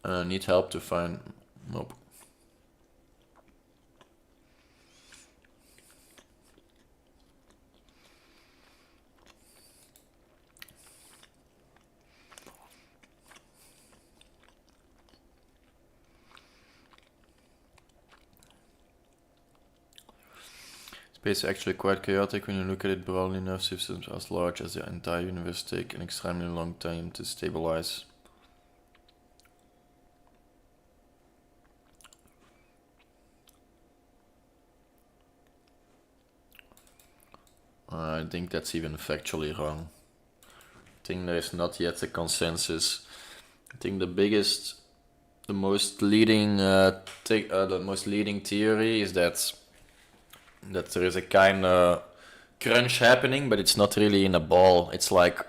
Need help to find. Nope. Space is actually quite chaotic when you look at it broadly enough. Systems as large as the entire universe take an extremely long time to stabilize. I think that's even factually wrong. I think there is not yet a consensus. I think the most leading theory is that there is a kind of crunch happening, but it's not really in a ball. It's like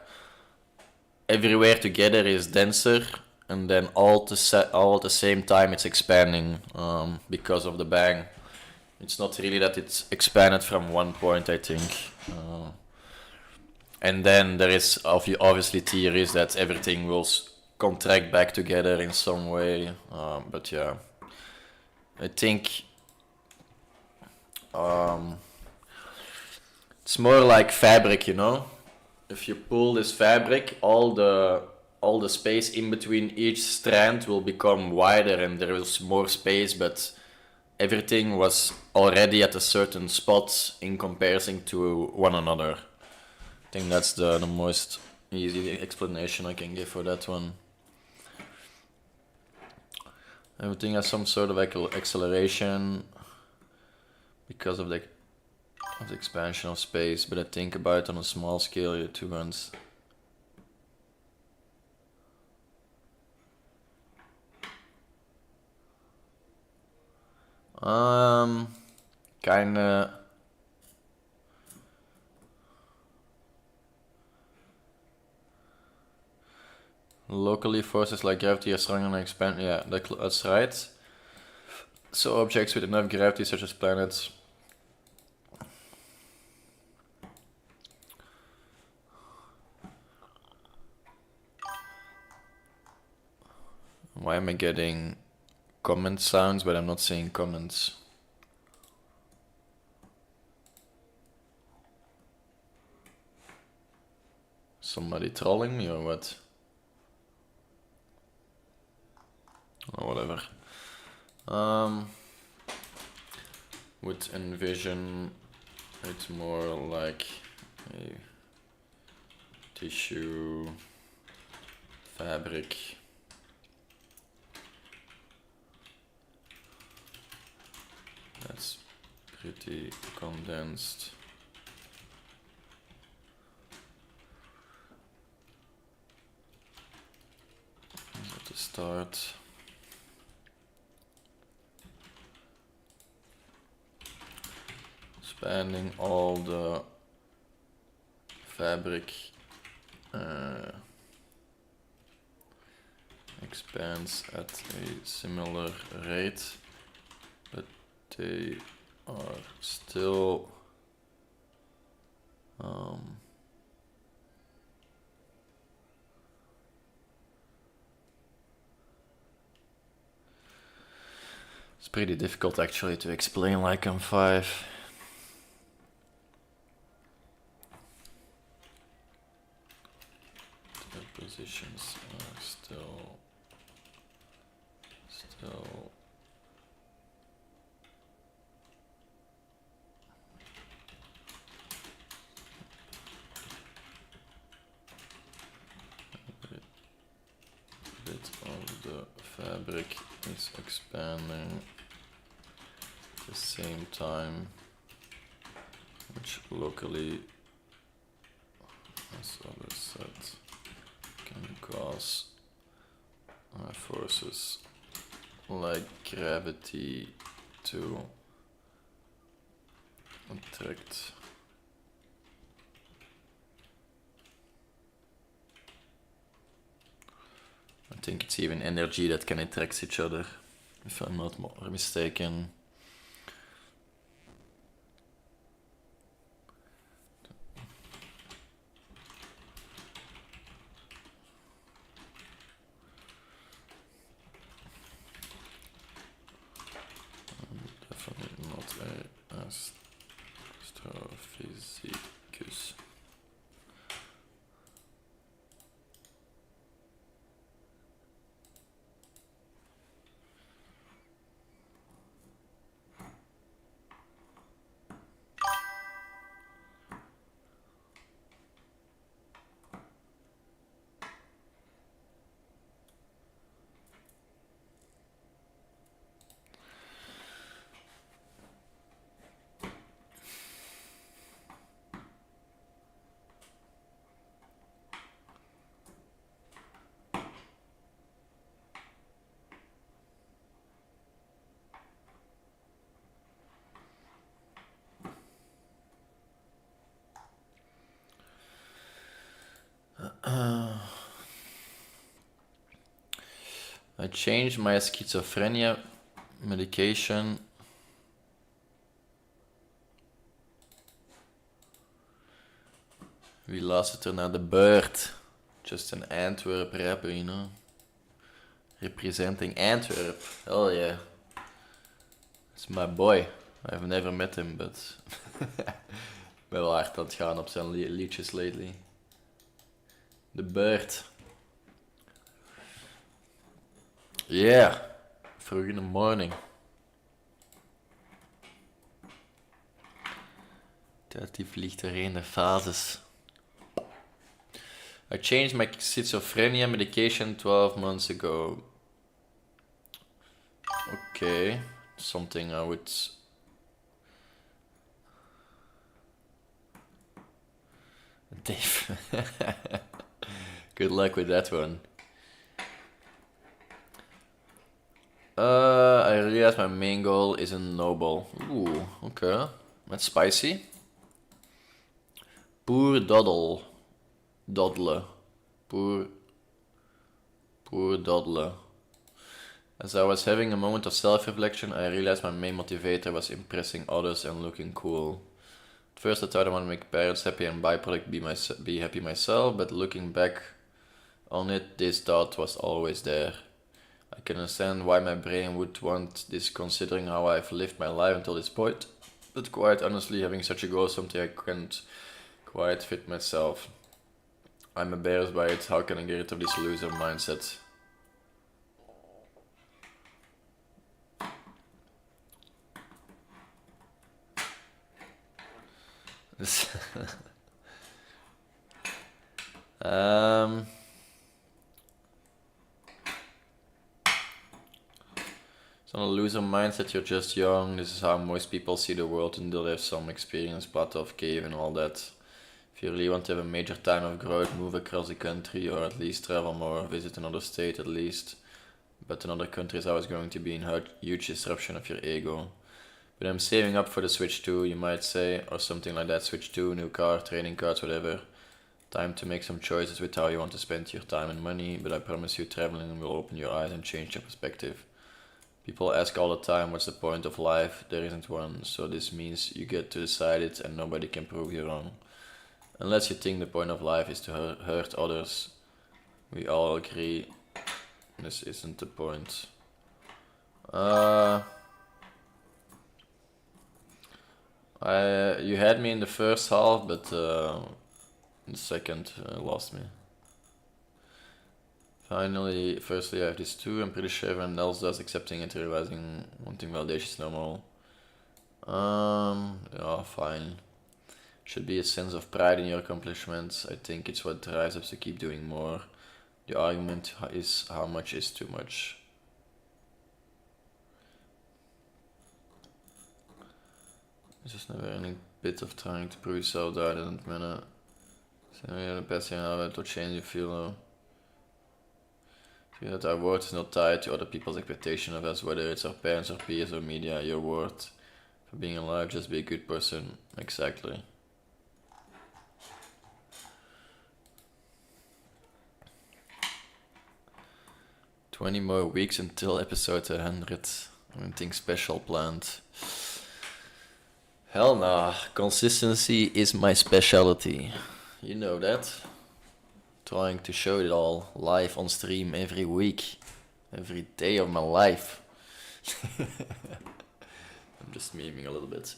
everywhere together is denser, and then all at the same time it's expanding because of the bang. It's not really that it's expanded from one point, I think. And then there is obviously theories that everything will contract back together in some way. But yeah, I think it's more like fabric, you know? If you pull this fabric, all the space in between each strand will become wider and there is more space, but everything was already at a certain spot in comparison to one another. I think that's the most easy explanation I can give for that one. Everything has some sort of acceleration because of the expansion of space, but I think about it on a small scale, you two ones. Kinda. Locally, forces like gravity are stronger than expand. Yeah, that's right. So objects with enough gravity, such as planets. Why am I getting comment sounds, but I'm not seeing comments? somebody trolling me or what? Or whatever. Would envision it more like a tissue fabric. That's pretty condensed. At the start. Spanning all the fabric expands at a similar rate, but they are still it's pretty difficult actually to explain like on 5. The positions are still bit of the fabric is expanding at the same time, which locally, as others said, can cause forces like gravity to attract. I think it's even energy that can attract each other, if I'm not more mistaken. Definitely not a astrophysicus. I changed my schizophrenia medication. Wie luistert er naar de Bird? Just an Antwerp rapper, you know? Representing Antwerp. Hell yeah. It's my boy. I've never met him, but... Ik ben wel hard aan het gaan op zijn liedjes lately. The Bird. Yeah. Vroeg in de morning. Die vliegt er de fases. I changed my schizophrenia medication 12 months ago. Okay. Something I would... Dave. Good luck with that one. I realized my main goal isn't noble. Ooh, okay. That's spicy. Poor doddle. Doddle. Poor doddle. As I was having a moment of self-reflection, I realized my main motivator was impressing others and looking cool. At first I thought I want to make parents happy and byproduct be happy myself, but looking back on it, this thought was always there. I can understand why my brain would want this considering how I've lived my life until this point, but quite honestly, having such a goal is something I can't quite fit myself. I'm embarrassed by it. How can I get rid of this loser mindset? It's not a loser mindset, you're just young. This is how most people see the world until they have some experience, part of cave and all that. If you really want to have a major time of growth, move across the country, or at least travel more, visit another state at least. But another country is always going to be in huge disruption of your ego. But I'm saving up for the Switch 2, you might say, or something like that. Switch 2, new car, training cards, whatever. Time to make some choices with how you want to spend your time and money, but I promise you traveling will open your eyes and change your perspective. People ask all the time, what's the point of life? There isn't one, so this means you get to decide it and nobody can prove you wrong. Unless you think the point of life is to hurt others. We all agree this isn't the point. You had me in the first half, but in the second lost me. Finally, firstly I have this too. I'm pretty sure everyone else does, accepting it, realizing wanting validation is normal. Yeah, fine. Should be a sense of pride in your accomplishments. I think it's what drives us to keep doing more. The argument is how much is too much. It's just never ending bit of trying to prove yourself that doesn't matter. So yeah, the best thing how to change you feel. See that our worth is not tied to other people's expectation of us, whether it's our parents or peers or media. Your worth for being alive, just be a good person. Exactly. "20 more weeks until episode 100. Anything special planned?" Hell nah. Consistency is my specialty. You know that. Trying to show it all live on stream every week. Every day of my life. I'm just memeing a little bit.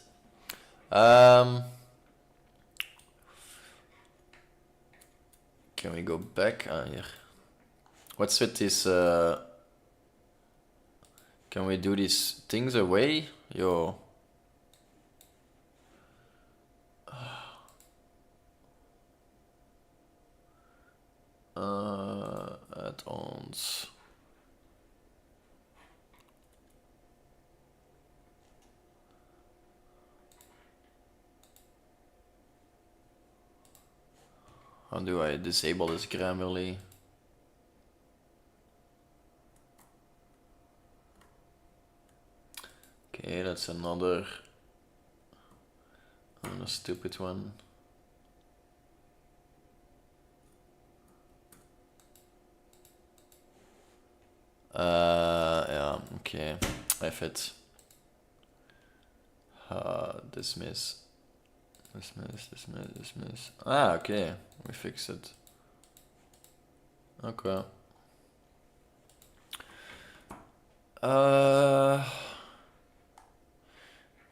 Can we go back? Here. What's with this? Can we do these things away? Yo. Add-ons. How do I disable this Grammarly? Okay, that's another stupid one. Yeah, okay. F it. Dismiss. Dismiss. Ah, okay. We fixed it. Okay.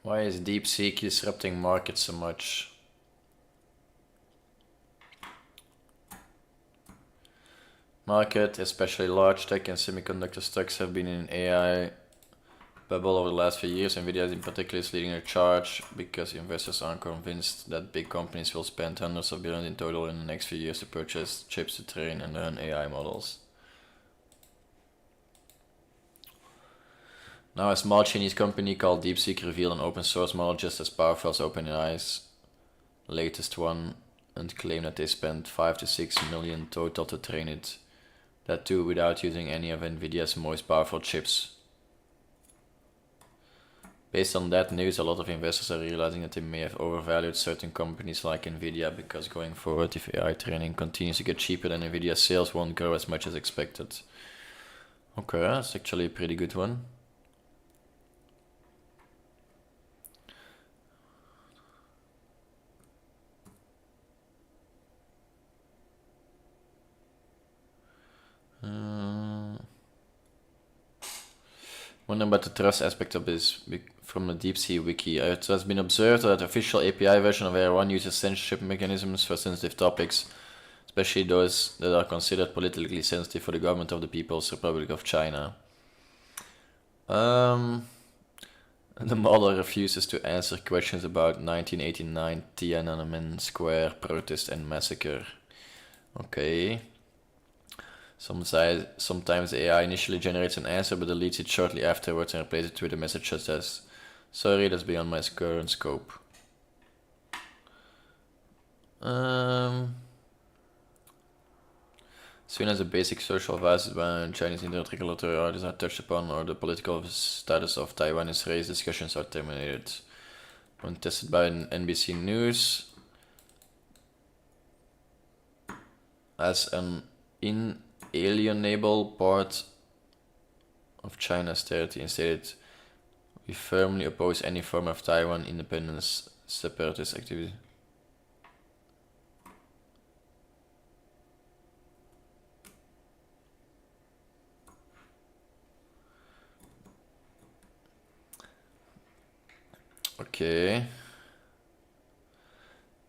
Why is DeepSeek disrupting markets so much? Market, especially large tech and semiconductor stocks, have been in an AI bubble over the last few years. Nvidia in particular is leading the charge because investors aren't convinced that big companies will spend hundreds of billions in total in the next few years to purchase chips to train and run AI models. Now a small Chinese company called DeepSeek revealed an open source model just as powerful as OpenAI's latest one and claimed that they spent 5 to 6 million total to train it. That too without using any of Nvidia's most powerful chips. Based on that news, a lot of investors are realizing that they may have overvalued certain companies like Nvidia, because going forward, if AI training continues to get cheaper, then Nvidia's sales won't grow as much as expected. Okay, that's actually a pretty good one. Wondering about the trust aspect of this from the DeepSeek wiki. It has been observed that the official API version of AI1 uses censorship mechanisms for sensitive topics, especially those that are considered politically sensitive for the government of the People's Republic of China. The model refuses to answer questions about 1989 Tiananmen Square protest and massacre. Okay. Sometimes AI initially generates an answer but deletes it shortly afterwards and replaces it with a message such as, "Sorry, that's beyond my current scope." Soon as the basic social values by Chinese internet regulatory authorities are touched upon or the political status of Taiwan is raised, discussions are terminated. When tested by NBC News as an inalienable part of China's territory and stated, "We firmly oppose any form of Taiwan independence separatist activity." Okay.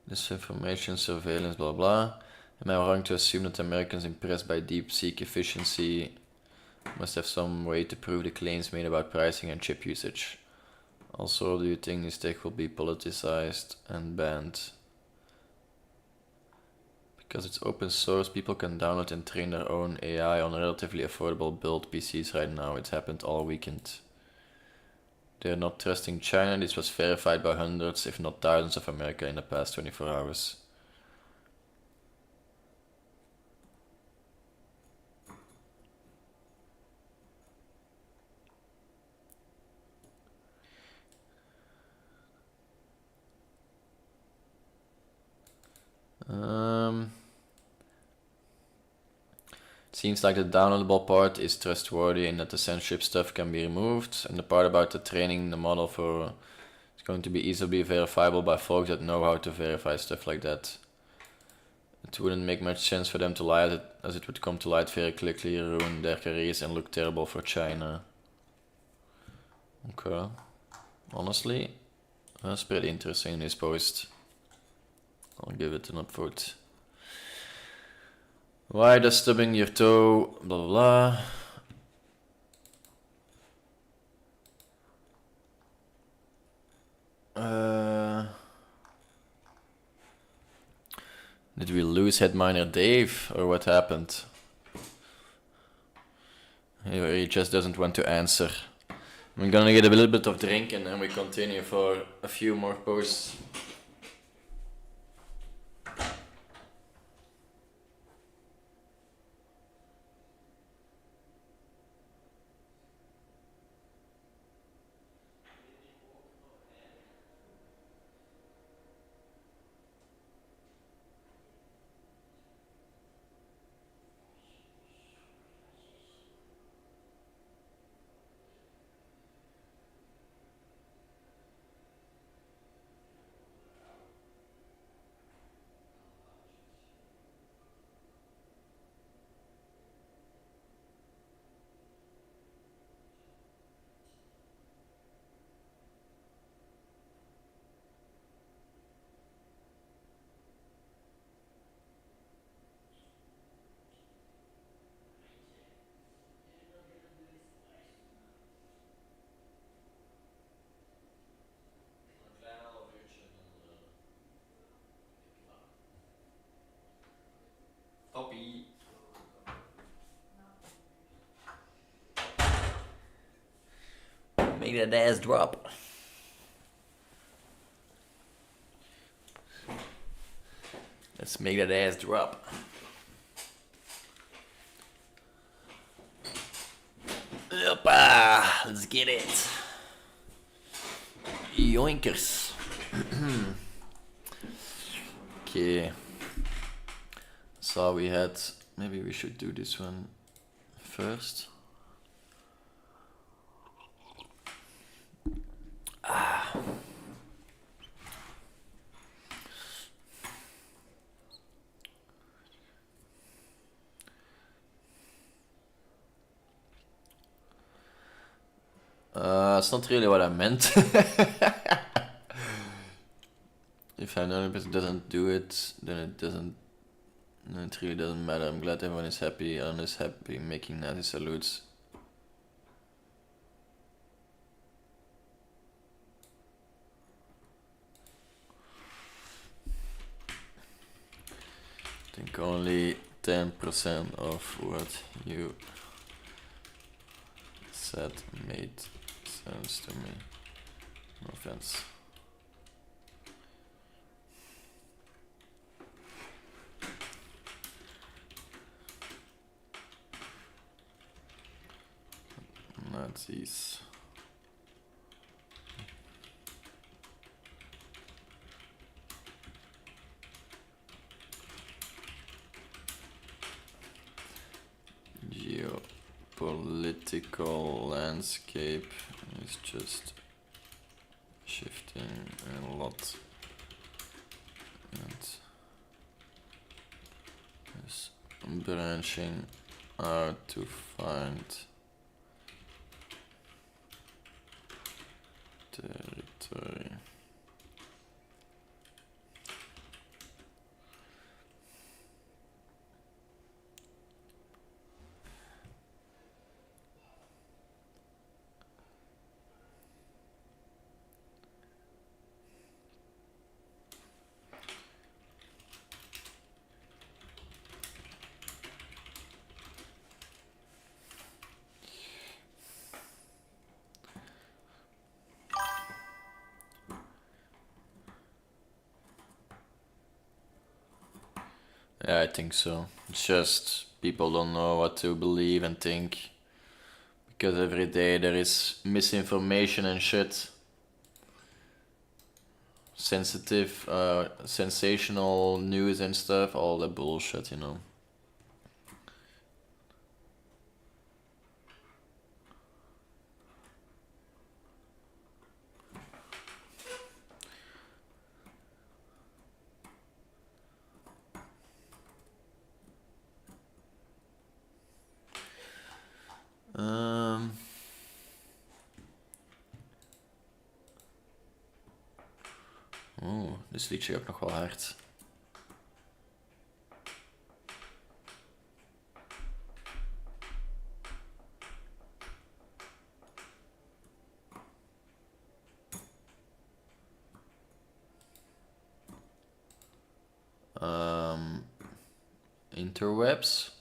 Disinformation, surveillance, blah blah. Am I wrong to assume that Americans impressed by DeepSeek efficiency must have some way to prove the claims made about pricing and chip usage? Also, do you think this tech will be politicized and banned? Because it's open source, people can download and train their own AI on relatively affordable build PCs right now. It's happened all weekend. They're not trusting China. This was verified by hundreds, if not thousands of America in the past 24 hours. Seems like the downloadable part is trustworthy in that the censorship stuff can be removed, and the part about the training the model for is going to be easily verifiable by folks that know how to verify stuff like that. It wouldn't make much sense for them to lie, as it would come to light very quickly, ruin their careers and look terrible for China. Okay. Honestly, that's pretty interesting in this post. I'll give it an upvote. Why does stubbing your toe, blah blah blah. Did we lose Headminer Dave, or what happened? He just doesn't want to answer. I'm gonna get a little bit of drink and then we continue for a few more posts. Toppie. Make that ass drop. Let's make that ass drop. Hoppa, let's get it. Yoinkers. Okay. So we had, maybe we should do this one first. That's not really what I meant. If I know it doesn't do it, then it doesn't No, it really doesn't matter. I'm glad everyone is happy. Alan is happy making Nazi salutes. I think only 10% of what you said made sense to me. No offense. Nazis. Geopolitical landscape is just shifting a lot, and is branching out to find territory. Yeah, I think so. It's just people don't know what to believe and think, because every day there is misinformation and shit. Sensitive, sensational news and stuff, all the bullshit, you know. Dit liedje ook nog wel hard. Interwebs.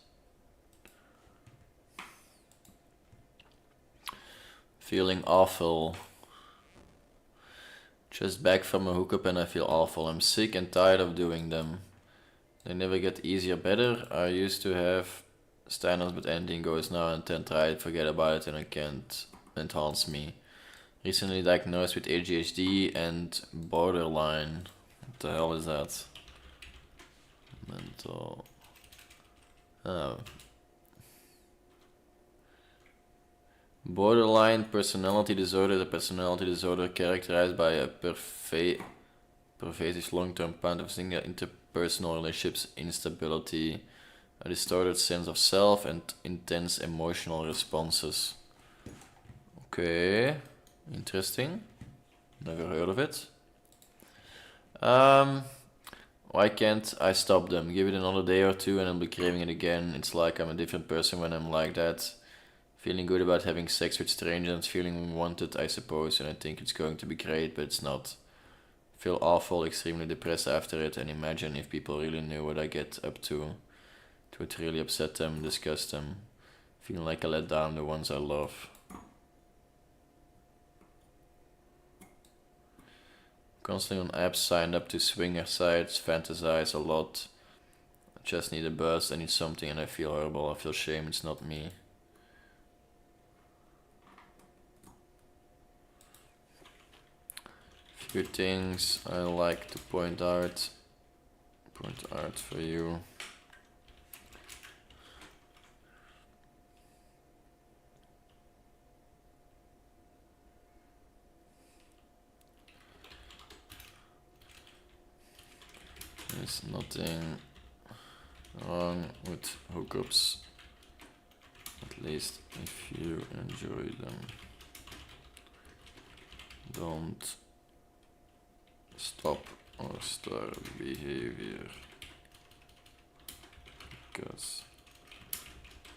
Feeling awful. Just back from a hookup and I feel awful. I'm sick and tired of doing them. They never get easier, better. I used to have standards, but anything goes now and then try it, forget about it, and it can't enhance me. Recently diagnosed with ADHD and borderline. What the hell is that? Mental. Oh. Borderline personality disorder, the personality disorder characterized by a pervasive long-term pattern of single interpersonal relationships, instability, a distorted sense of self, and intense emotional responses. Okay, interesting. Never heard of it. Why can't I stop them? Give it another day or two and I'll be craving it again. It's like I'm a different person when I'm like that. Feeling good about having sex with strangers, feeling wanted, I suppose, and I think it's going to be great, but it's not. Feel awful, extremely depressed after it, and imagine if people really knew what I get up to. It would really upset them, disgust them. Feeling like I let down the ones I love. Constantly on apps, signed up to swinger sites, fantasize a lot. I just need a burst, I need something, and I feel horrible, I feel shame, it's not me. Few things I like to point out for you. There's nothing wrong with hookups, at least if you enjoy them. Don't stop or start behavior. because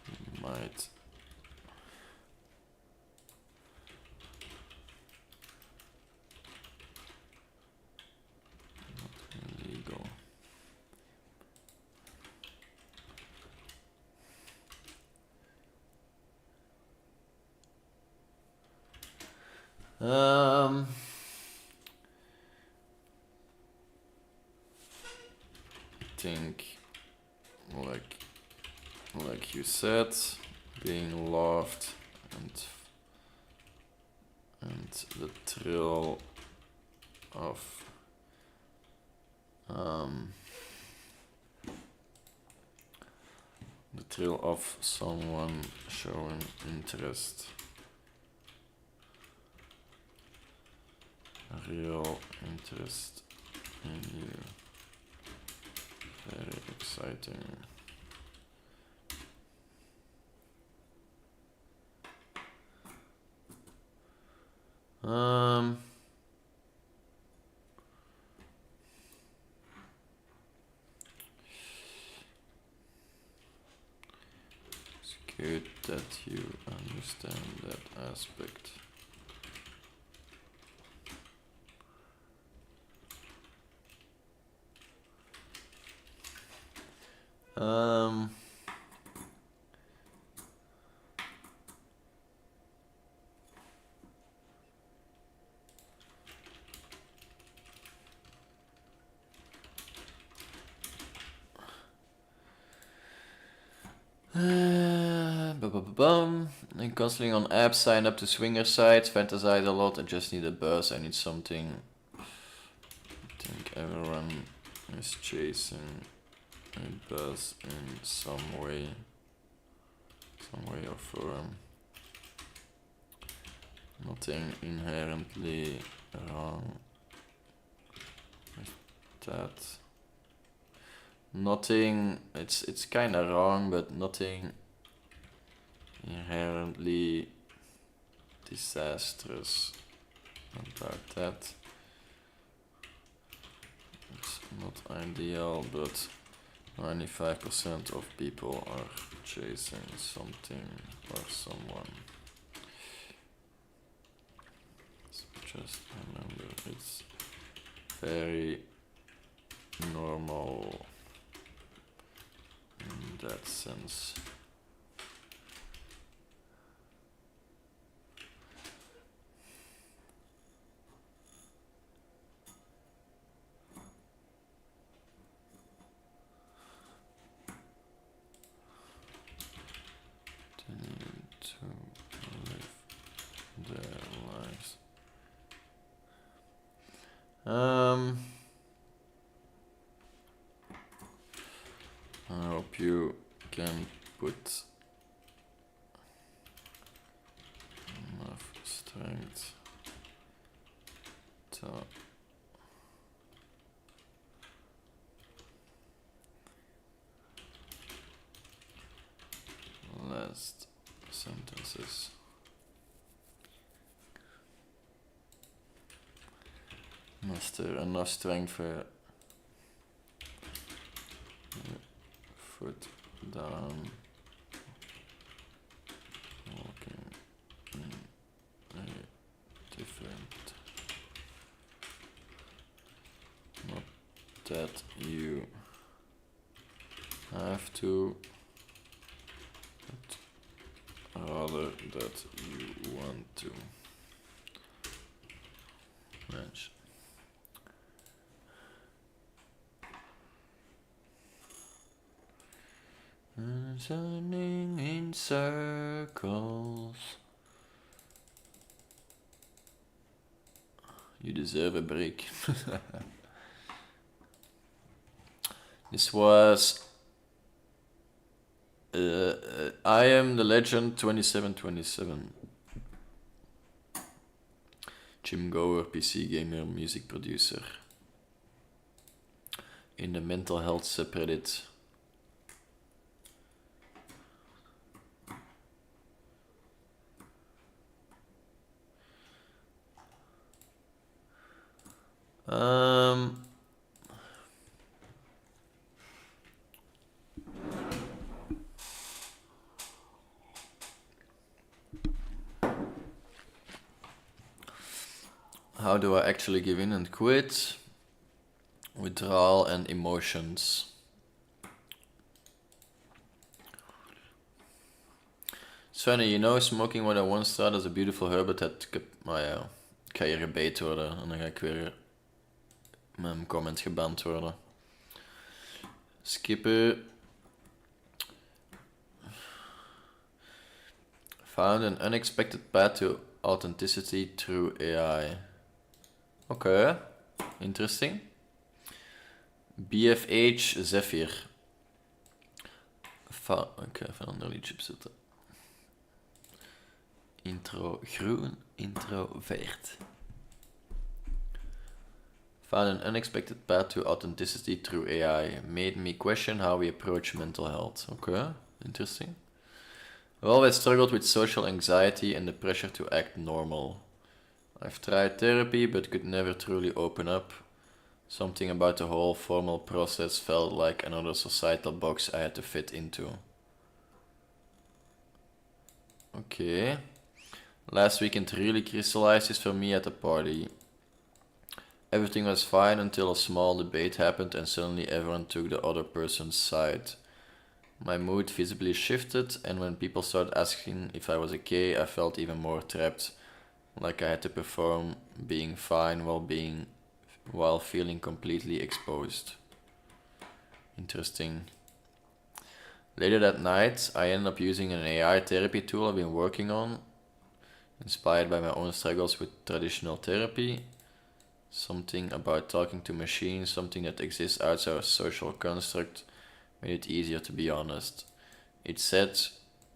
you might not illegal. I think like you said, being loved and the thrill of someone showing interest, a real interest in you, very exciting. It's good that you understand that aspect. And constantly on apps, sign up to swinger sites, fantasize a lot, I just need a buzz, I need something. I think everyone is chasing a buzz in some way or form. Nothing inherently wrong with that. Nothing, it's kinda wrong, but nothing inherently disastrous about that. It's not ideal, but 95% of people are chasing something or someone. So just remember, it's very normal in that sense. I hope you can put enough strength to last sentences. Muster enough strength for foot down, walking in a different, not that you have to, but rather that you want to. Match. Turning in circles. You deserve a break. This was I Am the Legend 2727. Jim Gower, PC gamer, music producer. In the mental health subreddit. How do I actually give in and quit? Withdrawal and emotions. It's funny, you know, smoking what I once thought as a beautiful habit had... Maar ja, ik ga hier gebait worden en dan ga ik weer mijn comment geband worden. Skippen. Found an unexpected path to authenticity through AI. Okay, interesting. BFH Zephyr. Oké, even een ander liedje opzetten. Intro groen, introvert. Found an unexpected path to authenticity through AI. Made me question how we approach mental health. Okay, interesting. I've always struggled with social anxiety and the pressure to act normal. I've tried therapy but could never truly open up. Something about the whole formal process felt like another societal box I had to fit into. Okay. Last weekend really crystallized this for me at a party. Everything was fine until a small debate happened and suddenly everyone took the other person's side. My mood visibly shifted, and when people started asking if I was okay, I felt even more trapped, like I had to perform being fine while feeling completely exposed. Interesting. Later that night, I ended up using an AI therapy tool I've been working on, inspired by my own struggles with traditional therapy. Something about talking to machines, something that exists outside our social construct, made it easier to be honest. It said,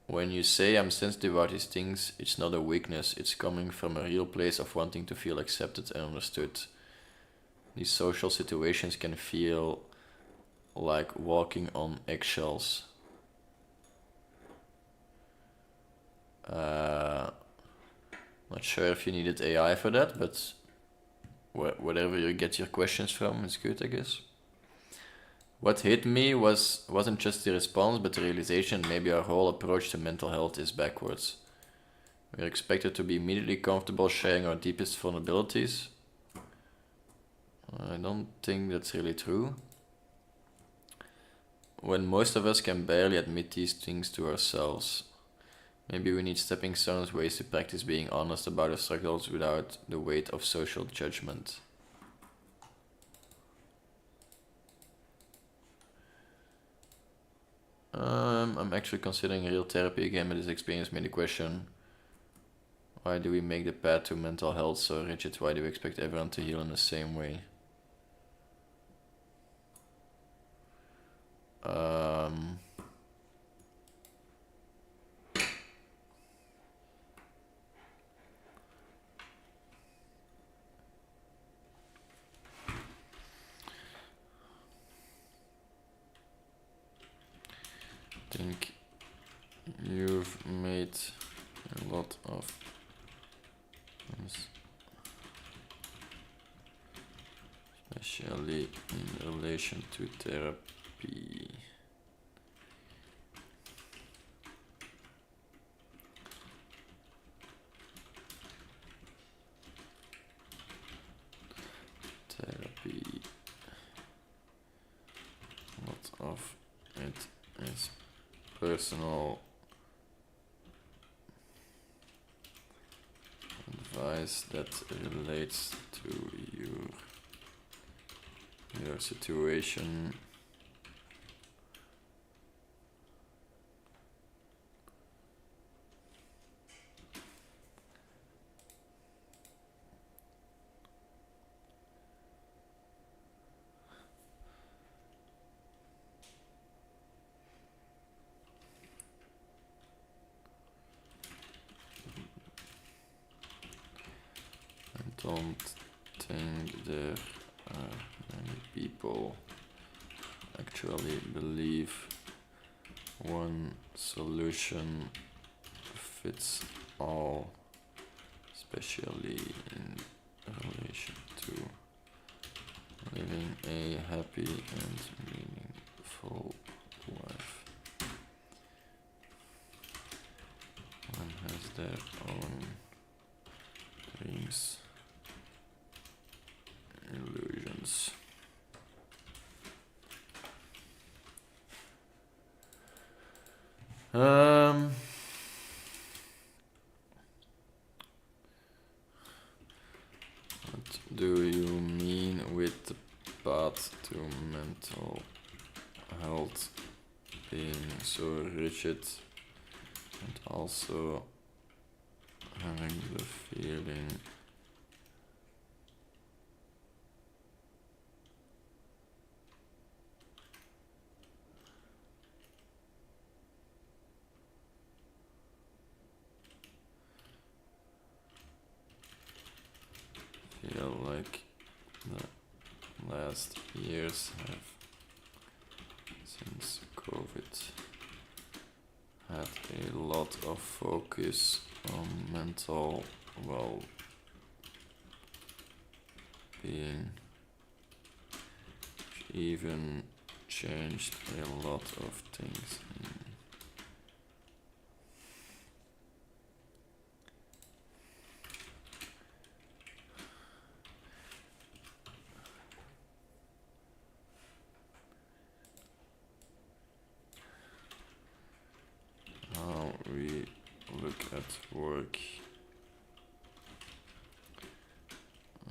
when you say I'm sensitive about these things, it's not a weakness, it's coming from a real place of wanting to feel accepted and understood. These social situations can feel like walking on eggshells. Not sure if you needed AI for that, but whatever you get your questions from is good, I guess. What hit me wasn't just the response, but the realization maybe our whole approach to mental health is backwards. We're expected to be immediately comfortable sharing our deepest vulnerabilities. I don't think that's really true. When most of us can barely admit these things to ourselves. Maybe we need stepping stones, ways to practice being honest about our struggles without the weight of social judgment. I'm actually considering real therapy again, but this experience made the question, why do we make the path to mental health so rigid? Why do we expect everyone to heal in the same way? I think you've made a lot of especially in relation to therapy. A lot of it is personal advice that relates to your situation. I don't think there are many people actually believe one solution fits all, especially in relation to living a happy and meaningful life. One has their own dreams balance. What do you mean with the path to mental health being so rigid and also having the feeling like the last years have, since COVID, had a lot of focus on mental well-being, which even changed a lot of things. How we look at work.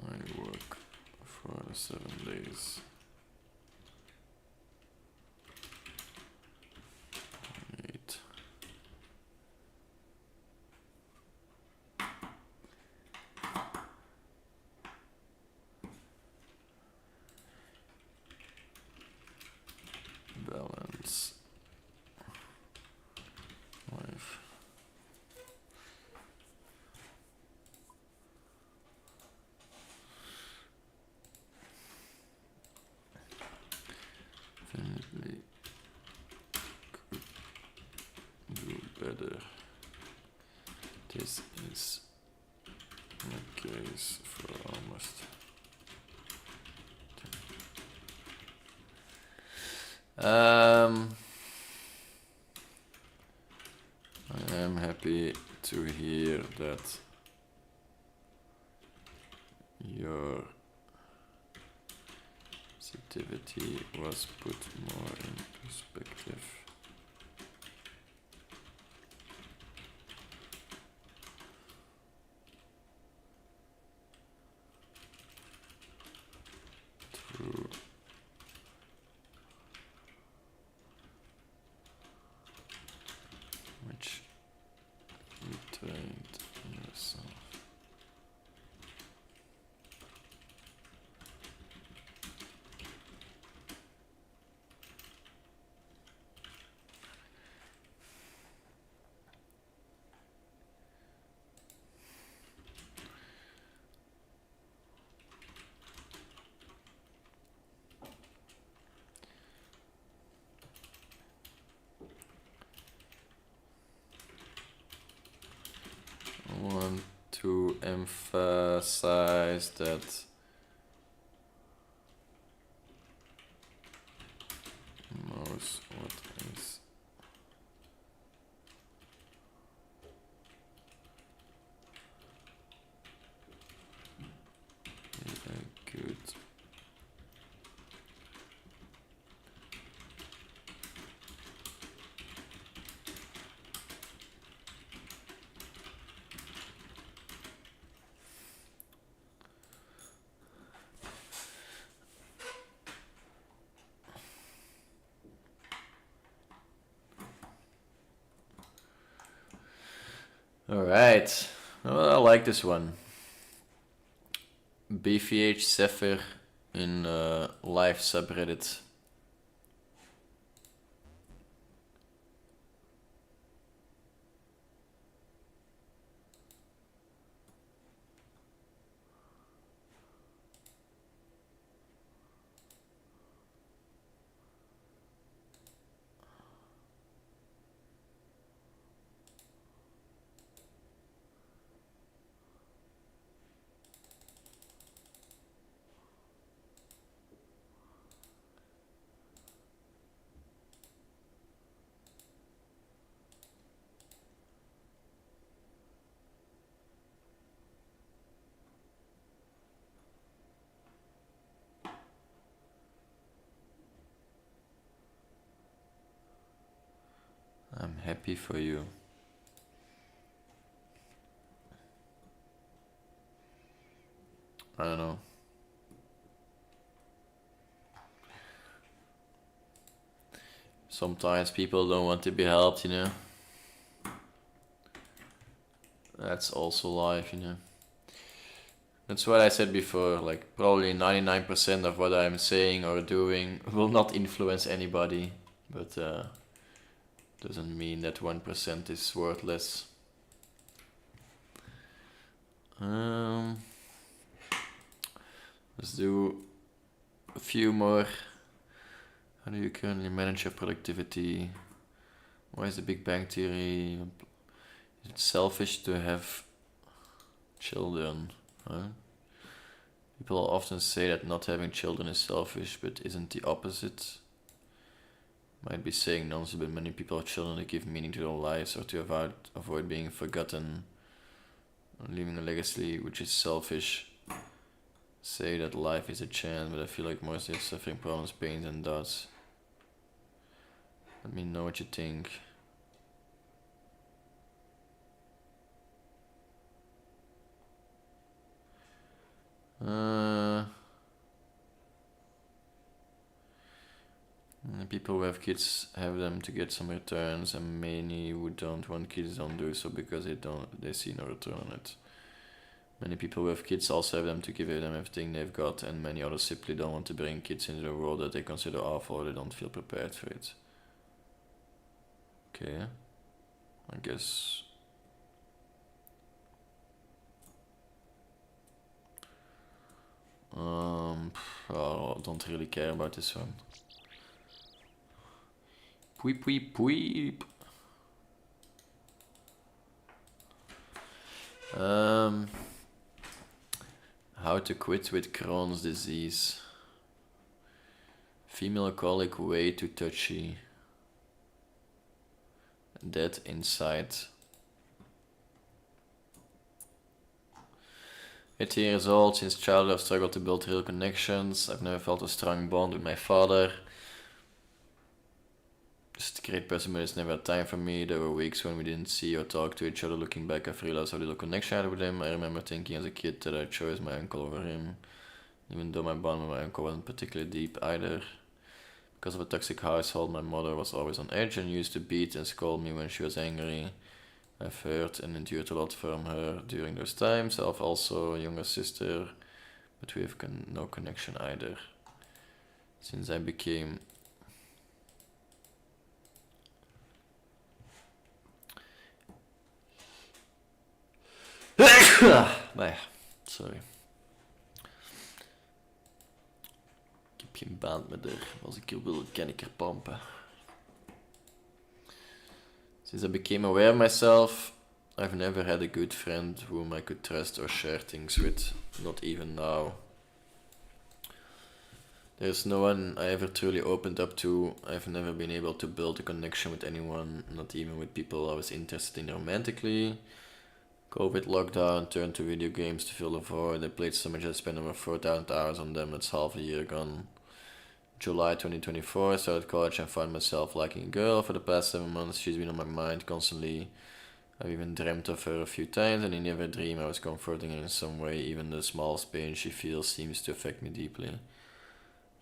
I work for 7 days. 8. Balance life. Definitely could do better. This is the case for almost. I am happy to hear that your sensitivity was put more in perspective. True. Which you trained yourself. I want to emphasize that knows what is a good Alright, well, I like this one. BVH Zephyr in live subreddit. happy for you. I don't know. Sometimes people don't want to be helped, you know. That's also life, you know. That's what I said before, like probably 99% of what I'm saying or doing will not influence anybody, but doesn't mean that 1% is worthless. Let's do a few more. How do you currently manage your productivity? Why is the Big Bang Theory? Is it selfish to have children? Huh? People often say that not having children is selfish, but isn't the opposite? Might be saying nonsense, but many people have children to give meaning to their lives or to avoid being forgotten, or leaving a legacy, which is selfish. Say that life is a chance, but I feel like mostly suffering problems, pains, and doubts. Let me know what you think. People who have kids have them to get some returns, and many who don't want kids don't do so because they see no return on it. Many people who have kids also have them to give them everything they've got, and many others simply don't want to bring kids into the world that they consider awful or they don't feel prepared for it. Okay, I guess. I don't really care about this one. Pweep, pweep, pweep. How to quit with Crohn's disease. Female colleague way too touchy. Dead inside. 18 years old, since childhood I've struggled to build real connections. I've never felt a strong bond with my father. Just a great person, but it's never had time for me. There were weeks when we didn't see or talk to each other. Looking back, I've realized how little connection I had with him. I remember thinking as a kid that I chose my uncle over him, even though my bond with my uncle wasn't particularly deep either. Because of a toxic household, my mother was always on edge and used to beat and scold me when she was angry. I've heard and endured a lot from her during those times. I've also a younger sister, but we have no connection either. Since I became... Nee, sorry. Ik heb geen band met haar. Als ik er wil, kan ik er pompen. Since I became aware of myself, I've never had a good friend whom I could trust or share things with, not even now. There's no one I ever truly opened up to. I've never been able to build a connection with anyone, not even with people I was interested in romantically. COVID lockdown turned to video games to fill the void. I played so much I spent over 4,000 hours on them. That's half a year gone. July 2024, I started college and found myself liking a girl. For the past 7 months, she's been on my mind constantly. I've even dreamt of her a few times, and in every dream I was comforting her in some way. Even the smallest pain she feels seems to affect me deeply.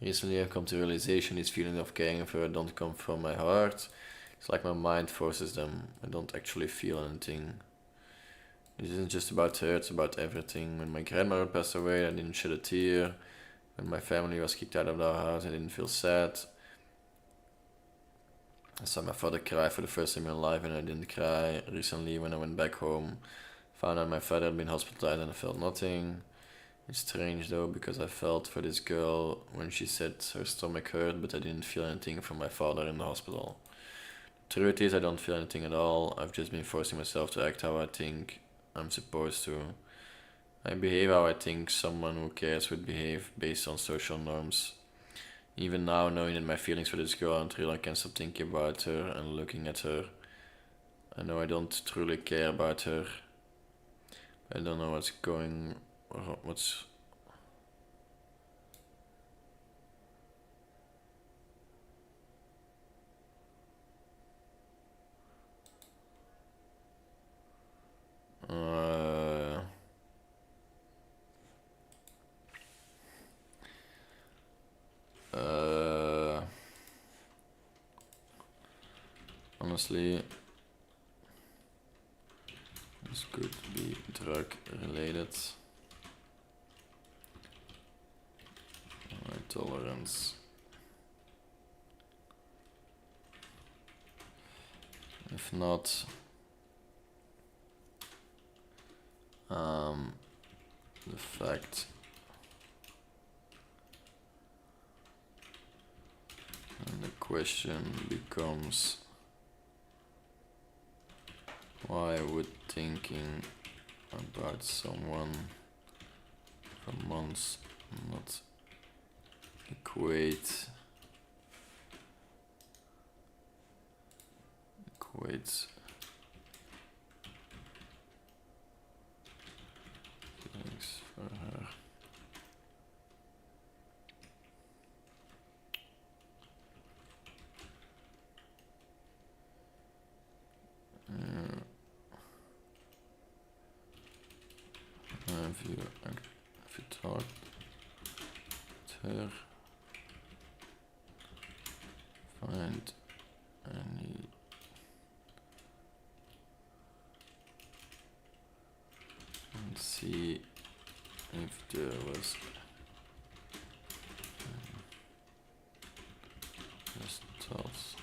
Recently I've come to the realization these feelings of caring for her don't come from my heart. It's like my mind forces them. I don't actually feel anything. This isn't just about her, it's about everything. When my grandmother passed away, I didn't shed a tear. When my family was kicked out of our house, I didn't feel sad. I saw my father cry for the first time in my life and I didn't cry. Recently, when I went back home, found out my father had been hospitalized and I felt nothing. It's strange though, because I felt for this girl when she said her stomach hurt, but I didn't feel anything from my father in the hospital. The truth is, I don't feel anything at all. I've just been forcing myself to act how I think I'm supposed to. I behave how I think someone who cares would behave based on social norms. Even now, knowing that my feelings for this girl aren't real, I can't stop thinking about her and looking at her. I know I don't truly care about her. I don't know what's Honestly, this could be drug related. My tolerance. If not, the fact and the question becomes, why would thinking about someone for months not equate feelings for her? Have you talked to her? Find any and see if there was just thoughts.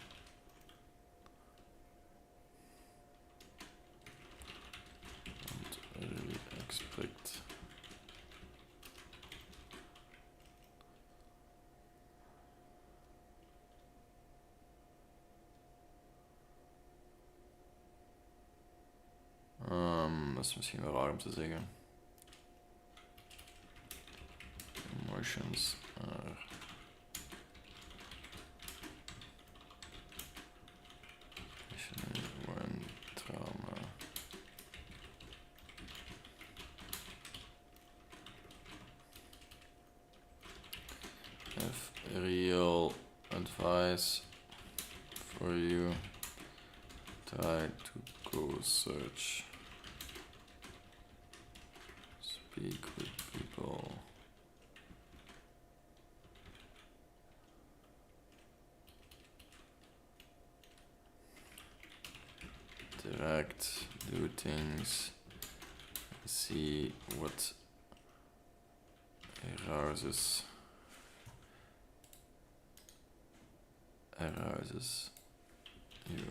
Don't really expect. Dat is misschien wel raar om te zeggen. Emotions are when trauma have real advice for you. Try to go search. Speak with people. Interact, do things, see what arouses you.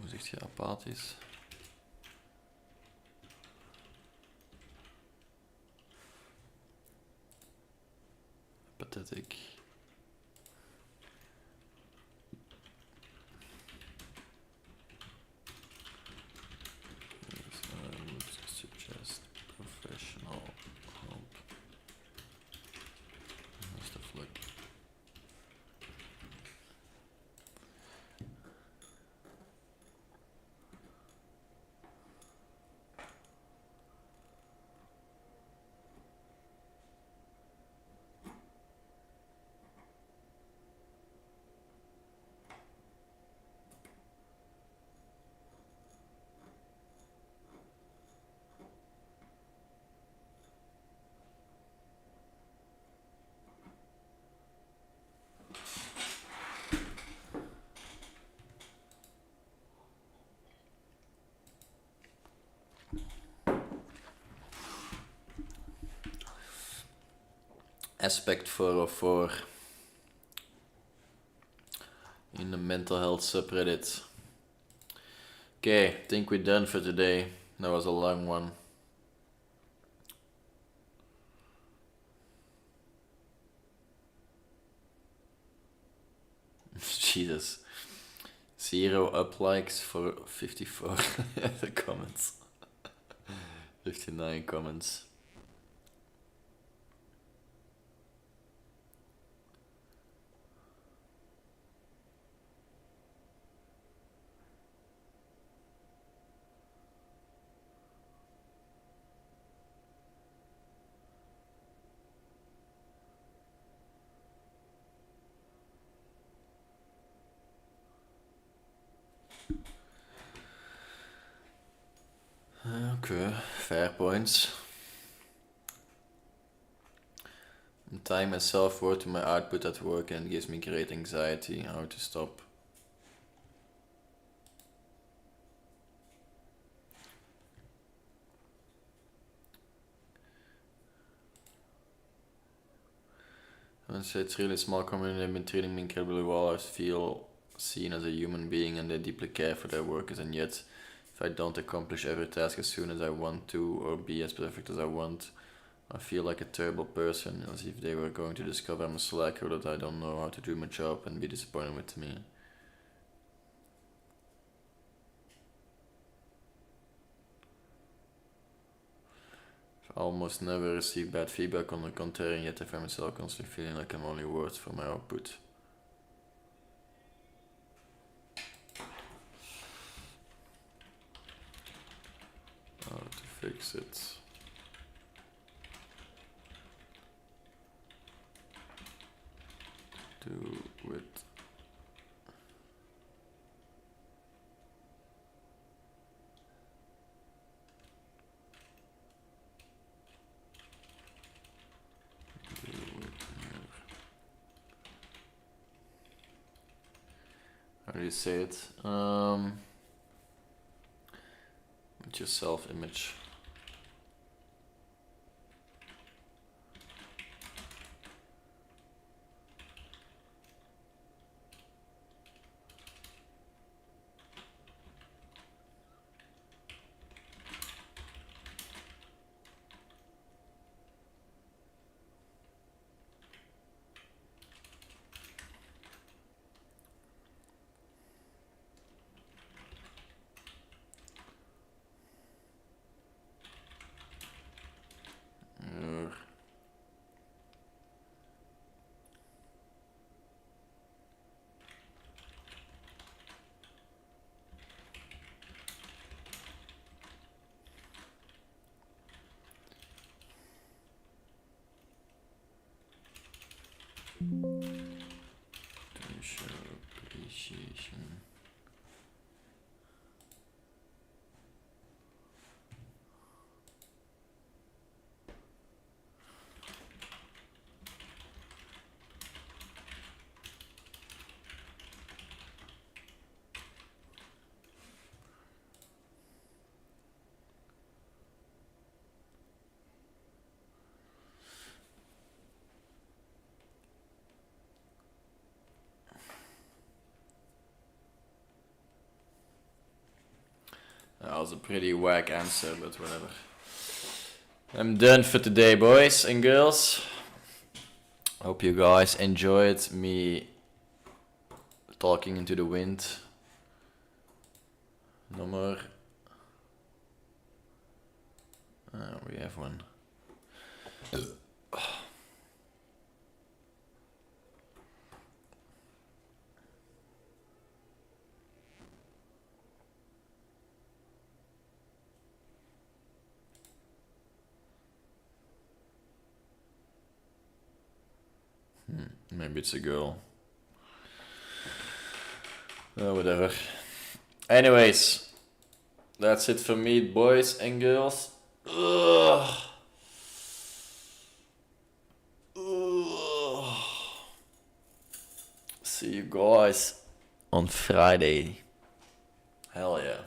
Hoe zegt je apathisch? Pathetic. Yes, I would suggest professional help. Stuff like aspect 404 in the mental health subreddit. Okay, I think we're done for today. That was a long one. Jesus. 0 up likes for 54 the comments. 59 comments. Okay, fair points. I'm tying my self-worth to my output at work and it gives me great anxiety. How to stop? I would say it's really a small community. They've been treating me incredibly well. I feel seen as a human being and they deeply care for their workers, and yet if I don't accomplish every task as soon as I want to or be as perfect as I want, I feel like a terrible person, as if they were going to discover I'm a slacker, that I don't know how to do my job and be disappointed with me. I almost never receive bad feedback, on the contrary, yet I find myself constantly feeling like I'm only worth for my output. How to fix it? Do it. How do you say it? With your self-image. To show appreciation. That was a pretty whack answer, but whatever. I'm done for today, boys and girls. Hope you guys enjoyed me talking into the wind. No more. We have one. Maybe it's a girl. Whatever. Anyways, that's it for me, boys and girls. Ugh. Ugh. See you guys on Friday. Hell yeah.